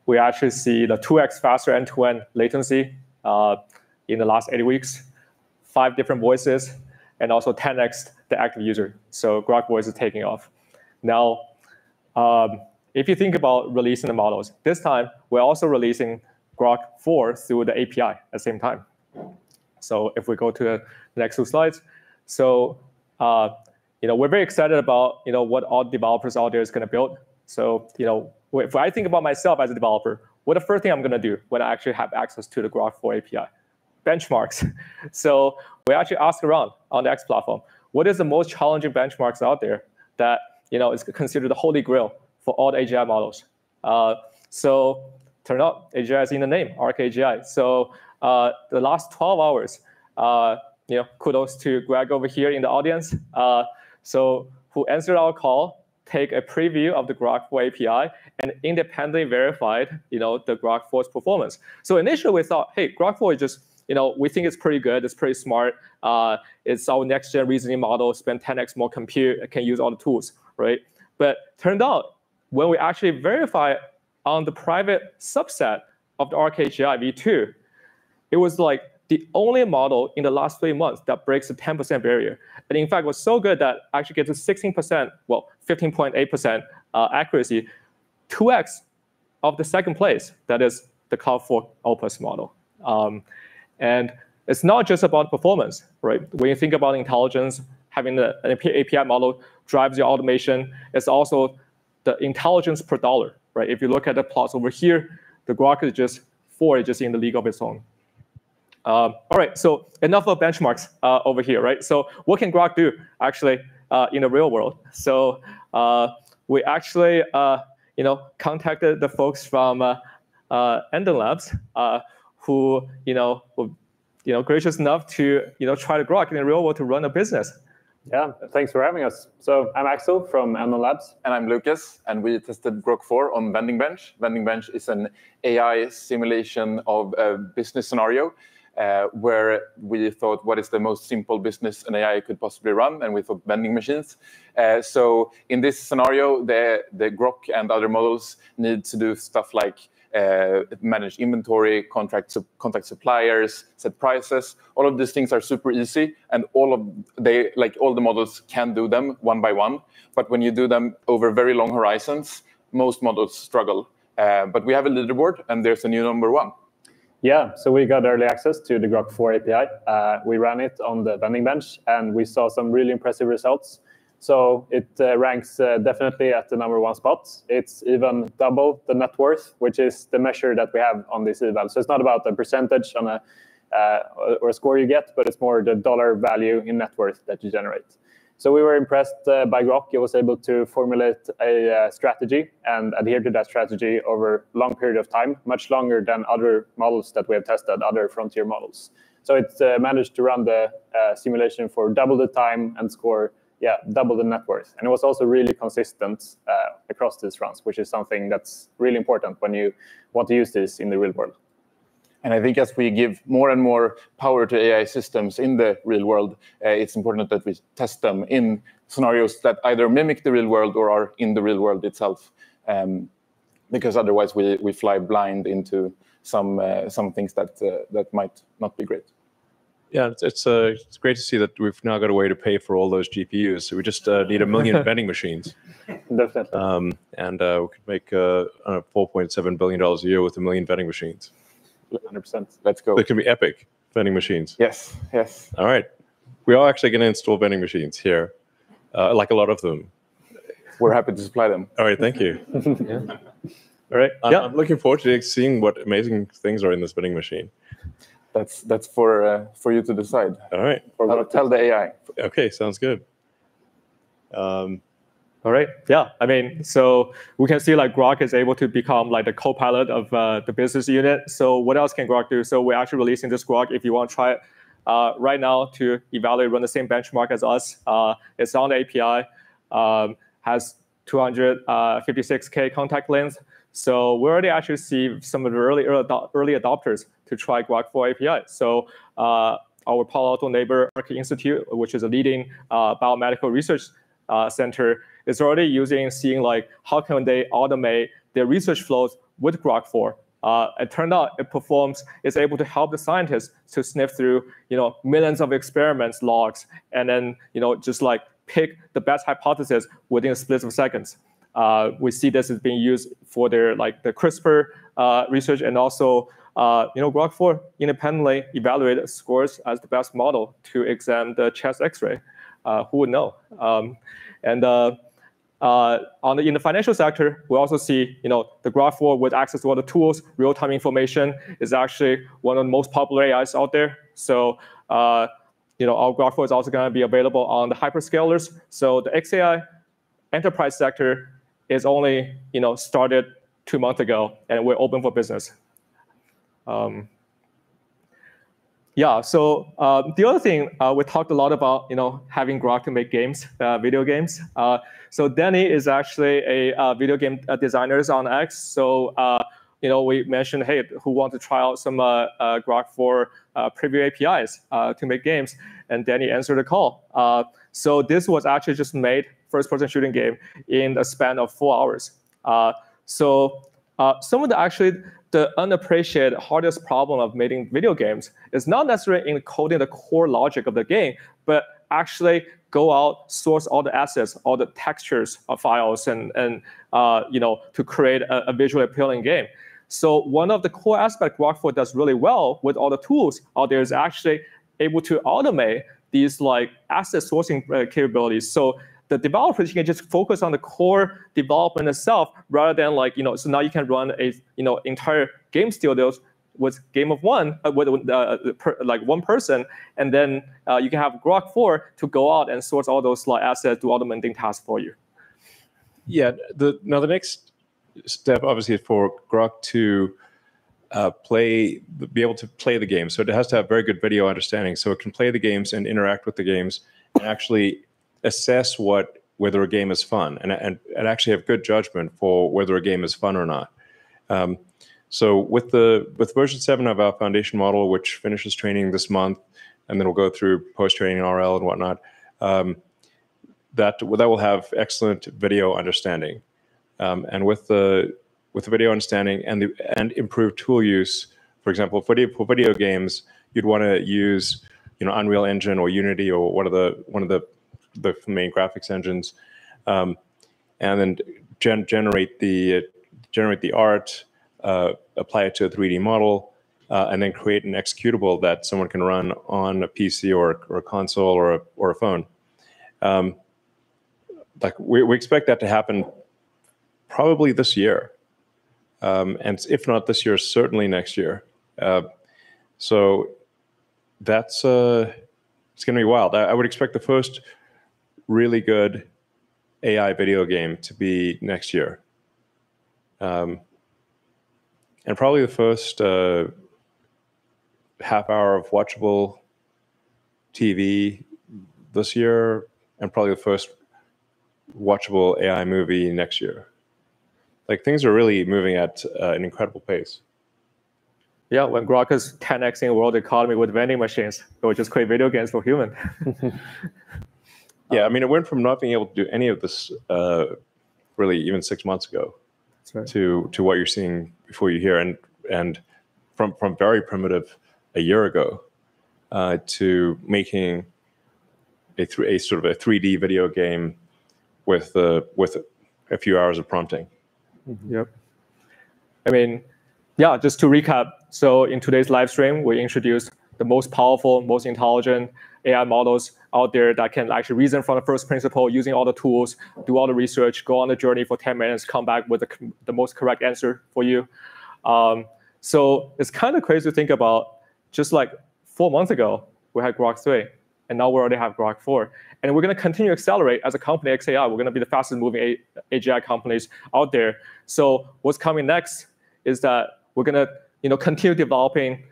we actually see the 2x faster end-to-end latency in the last 8 weeks, 5 different voices, and also 10x the active user. So GROK Voice is taking off. Now, if you think about releasing the models, this time we're also releasing GROK4 through the API at the same time. So if we go to the next 2 slides, so we're very excited about what all developers out there is going to build. So if I think about myself as a developer, what the first thing I'm going to do when I actually have access to the GROK4 API? Benchmarks. So we actually asked around on the X platform, what is the most challenging benchmarks out there that is considered the holy grail for all the AGI models? So turn out AGI is in the name, Arc AGI. So the last 12 hours, kudos to Greg over here in the audience. So who answered our call, take a preview of the GROK4 API, and independently verified the GROK4's performance. So initially we thought, hey, GROK4 is just we think it's pretty good, it's pretty smart. It's our next-gen reasoning model, spend 10x more compute, can use all the tools, right? But turned out, when we actually verify on the private subset of the Arc AGI v2, it was like the only model in the last 3 months that breaks the 10% barrier. And in fact, it was so good that actually gets to 16%, well, 15.8% accuracy, 2x of the second place, that is the Cloud4 Opus model. And it's not just about performance, right? When you think about intelligence, having an API model drives your automation. It's also the intelligence per dollar, right? If you look at the plots over here, the GROK is just 4, just in the league of its own. All right, so enough of benchmarks over here, right? So what can GROK do actually in the real world? So we actually contacted the folks from Enden Labs who gracious enough to try the GROK in the real world to run a business. Yeah, thanks for having us. So I'm Axel from Enden Labs. And I'm Lucas, and we tested GROK4 on Vending Bench. Vending Bench is an AI simulation of a business scenario where we thought, what is the most simple business an AI could possibly run? And we thought vending machines. So in this scenario, the GROK and other models need to do stuff like manage inventory, contact suppliers, set prices. All of these things are super easy, and all the models can do them one by one. But when you do them over very long horizons, most models struggle. But we have a leaderboard, and there's a new number one. Yeah, so we got early access to the GROK4 API. We ran it on the vending bench, and we saw some really impressive results. So it ranks definitely at the #1 spot. It's even double the net worth, which is the measure that we have on this eval. So it's not about the percentage on or a score you get, but it's more the dollar value in net worth that you generate. So we were impressed by GROK. It was able to formulate a strategy and adhere to that strategy over a long period of time, much longer than other models that we have tested, other frontier models. So it managed to run the simulation for double the time and score double the net worth. And it was also really consistent across these runs, which is something that's really important when you want to use this in the real world. And I think as we give more and more power to AI systems in the real world, it's important that we test them in scenarios that either mimic the real world or are in the real world itself. Because otherwise we fly blind into some things that might not be great. Yeah, it's great to see that we've now got a way to pay for all those GPUs. So we just need 1 million vending machines. Definitely. And we could make $4.7 billion a year with 1 million vending machines. 100%. Let's go. They can be epic vending machines. Yes, yes. All right. We are actually going to install vending machines here, like a lot of them. We're happy to supply them. All right, thank you. Yeah. All right. I'm looking forward to seeing what amazing things are in this vending machine. That's for you to decide. All right. I'll tell the AI. Okay, sounds good. All right. Yeah. I mean, so we can see like GROK is able to become like the co-pilot of the business unit. So what else can GROK do? So we're actually releasing this GROK if you want to try it right now to evaluate, run the same benchmark as us. It's on the API, has 256K contact length. So we already actually see some of the early adopters to try GROK4 API. So our Palo Alto Neighbor Institute, which is a leading biomedical research center, is already seeing like how can they automate their research flows with GROK4. It turned out it's able to help the scientists to sniff through millions of experiments logs and then just like pick the best hypothesis within a split of seconds. We see this is being used for their the CRISPR research, and also GROK4 independently evaluated scores as the best model to examine the chest X-ray. Who would know? In the financial sector, we also see the GROK4 with access to all the tools, real-time information is actually one of the most popular AIs out there. So our GROK4 is also going to be available on the hyperscalers. So the XAI enterprise sector is only started 2 months ago, and we're open for business. Yeah, so the other thing, we talked a lot about having GROK to make games, video games. So Danny is actually a video game designer on X. So we mentioned, hey, who want to try out some GROK4 preview APIs to make games? And Danny answered the call. So this was actually just made first-person shooting game in a span of 4 hours. So some of the unappreciated hardest problem of making video games is not necessarily encoding the core logic of the game, but actually go out, source all the assets, all the textures of files, and to create a visually appealing game. So one of the core aspects GROK4 does really well with all the tools out there is actually able to automate these asset sourcing capabilities. So the developers can just focus on the core development itself rather than so now you can run a entire game studios with game of one with one person, and then you can have GROK4 to go out and source all those assets, do all the mundane tasks for you. Yeah. Now the next step, obviously, is for GROK to be able to play the game. So it has to have very good video understanding, so it can play the games and interact with the games and actually assess whether a game is fun and actually have good judgment for whether a game is fun or not. So with version 7 of our foundation model, which finishes training this month, and then we'll go through post-training RL and whatnot, that will have excellent video understanding. And with the with video understanding and improved tool use. For example, for video games, you'd want to use Unreal Engine or Unity or one of the main graphics engines, and then generate the art, apply it to a 3D model, and then create an executable that someone can run on a PC or a console or a phone. Like we expect that to happen probably this year, and if not this year, certainly next year. So that's it's going to be wild. I would expect the first really good AI video game to be next year, and probably the first half hour of watchable TV this year, and probably the first watchable AI movie next year. Like things are really moving at an incredible pace. Yeah, when GROK is 10xing the world economy with vending machines, we'll just create video games for human. Yeah, I mean, it went from not being able to do any of this really even 6 months ago to what you're seeing before you here, and from very primitive a year ago to making a sort of a 3D video game with a few hours of prompting. Yep. I mean, yeah, just to recap. So in today's live stream, we introduced the most powerful, most intelligent AI models out there that can actually reason from the first principle using all the tools, do all the research, go on the journey for 10 minutes, come back with the most correct answer for you. So it's kind of crazy to think about, just like 4 months ago, we had GROK3, and now we already have GROK4. And we're going to continue to accelerate as a company, XAI. We're going to be the fastest moving AGI companies out there. So what's coming next is that we're going to continue developing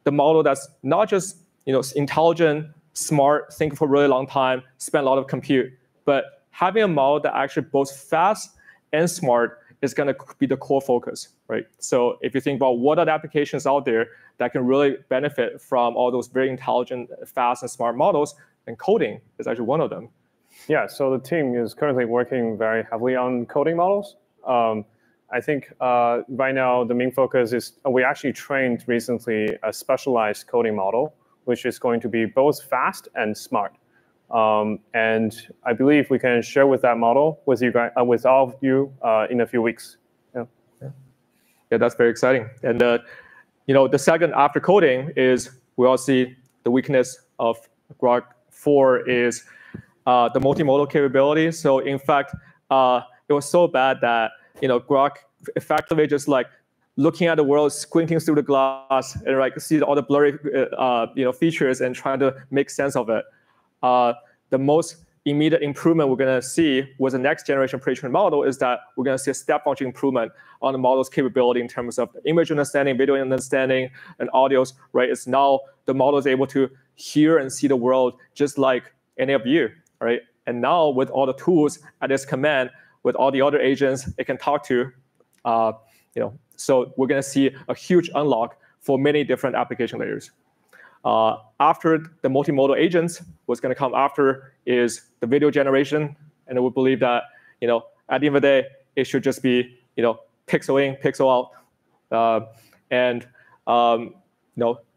the model that's not just intelligent, smart, think for a really long time, spend a lot of compute, but having a model that actually both fast and smart is going to be the core focus, right? So if you think about what are the applications out there that can really benefit from all those very intelligent, fast, and smart models, and coding is actually one of them. Yeah, so the team is currently working very heavily on coding models. I think right now the main focus is we actually trained recently a specialized coding model, which is going to be both fast and smart. And I believe we can share with that model with you guys, with all of you in a few weeks. Yeah, that's very exciting. And the second after coding is we all see the weakness of GROK4 is the multimodal capability. So in fact, it was so bad that GROK effectively just like looking at the world, squinting through the glass, and like see all the blurry features and trying to make sense of it. The most immediate improvement we're going to see with the next generation pre-trained model is that we're going to see a step function improvement on the model's capability in terms of image understanding, video understanding, and audios. Right? It's now the model is able to hear and see the world just like any of you. Right? And now with all the tools at its command, with all the other agents it can talk to, so we're going to see a huge unlock for many different application layers. After the multimodal agents, what's going to come after is the video generation, and we believe that at the end of the day, it should just be pixel in, pixel out, and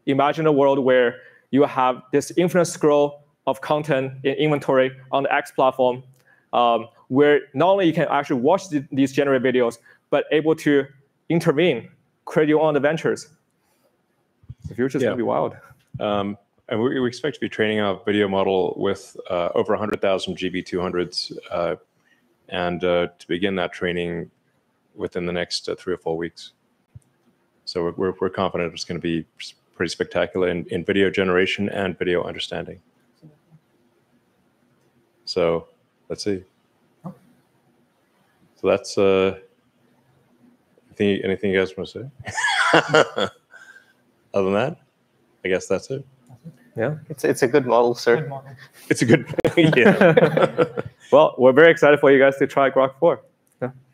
imagine a world where you have this infinite scroll of content in inventory on the X platform, where not only you can actually watch these generated videos, but able to intervene, create your own adventures. The future is going to be wild. And we expect to be training a video model with over 100,000 GB200s, and to begin that training within the next 3 or 4 weeks. So we're confident it's going to be pretty spectacular in video generation and video understanding. So let's see. So that's anything you guys want to say? Other than that, I guess that's it. Yeah, it's a good model, sir. Good model. It's a good, yeah. Well, we're very excited for you guys to try GROK4.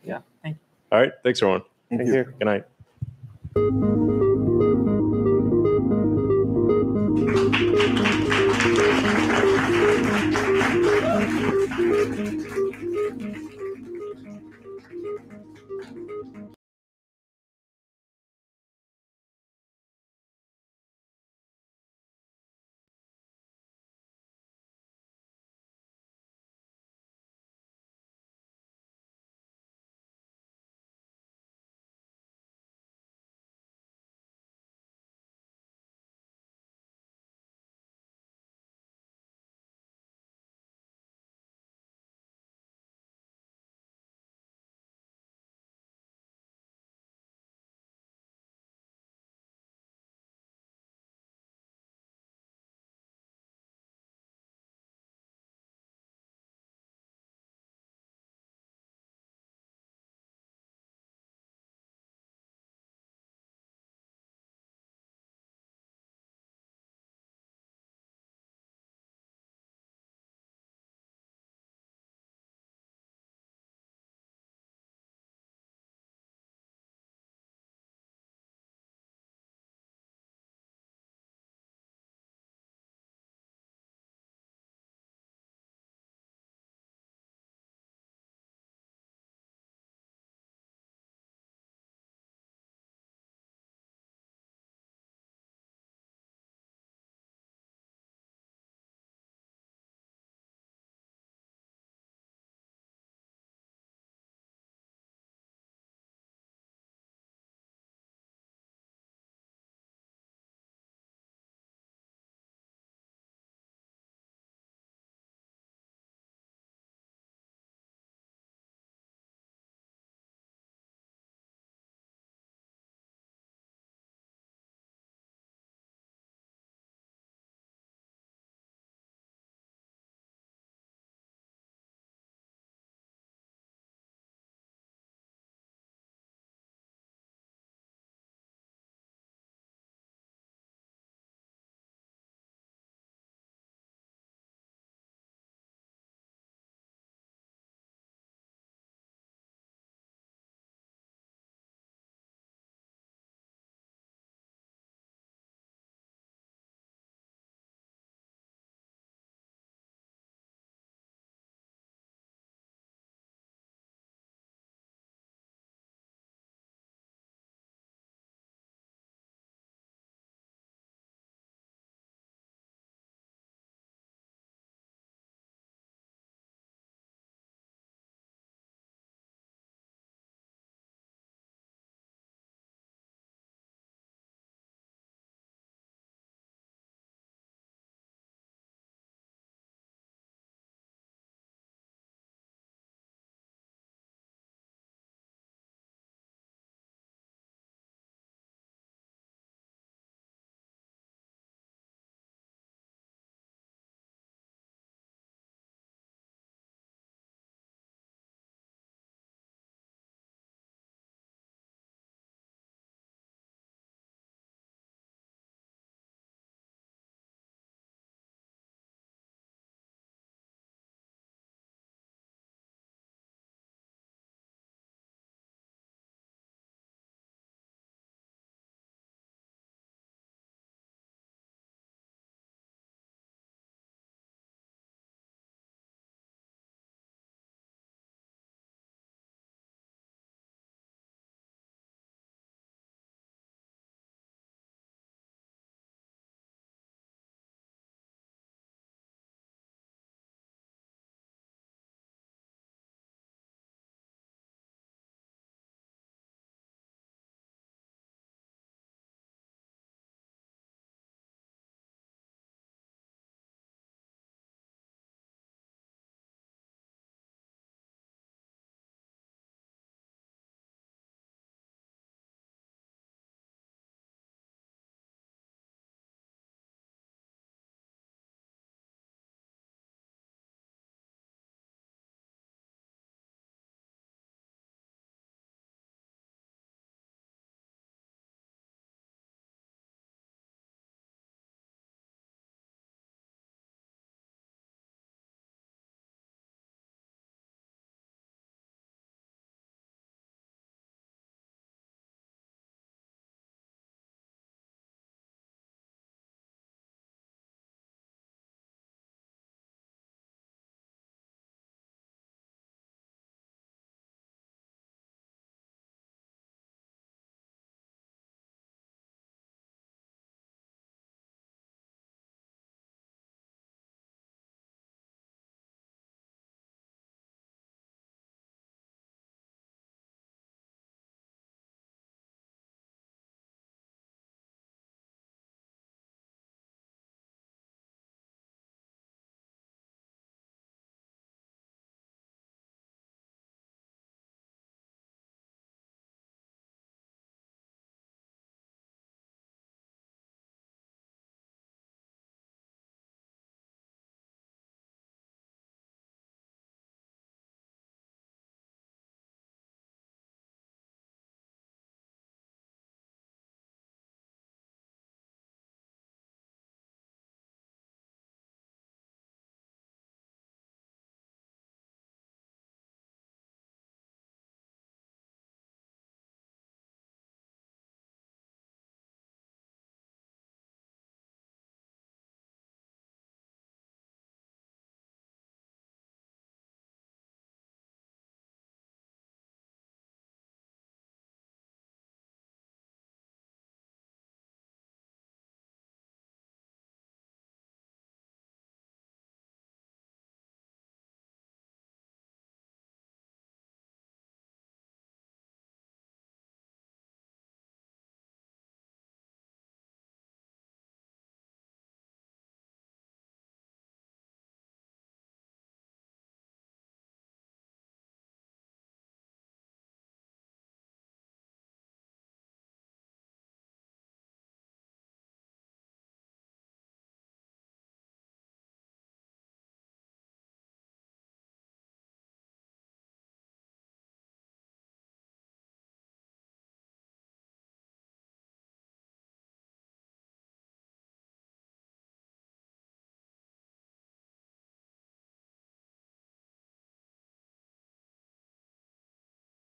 Yeah, thank you. All right, thanks everyone. Thank you. Good night.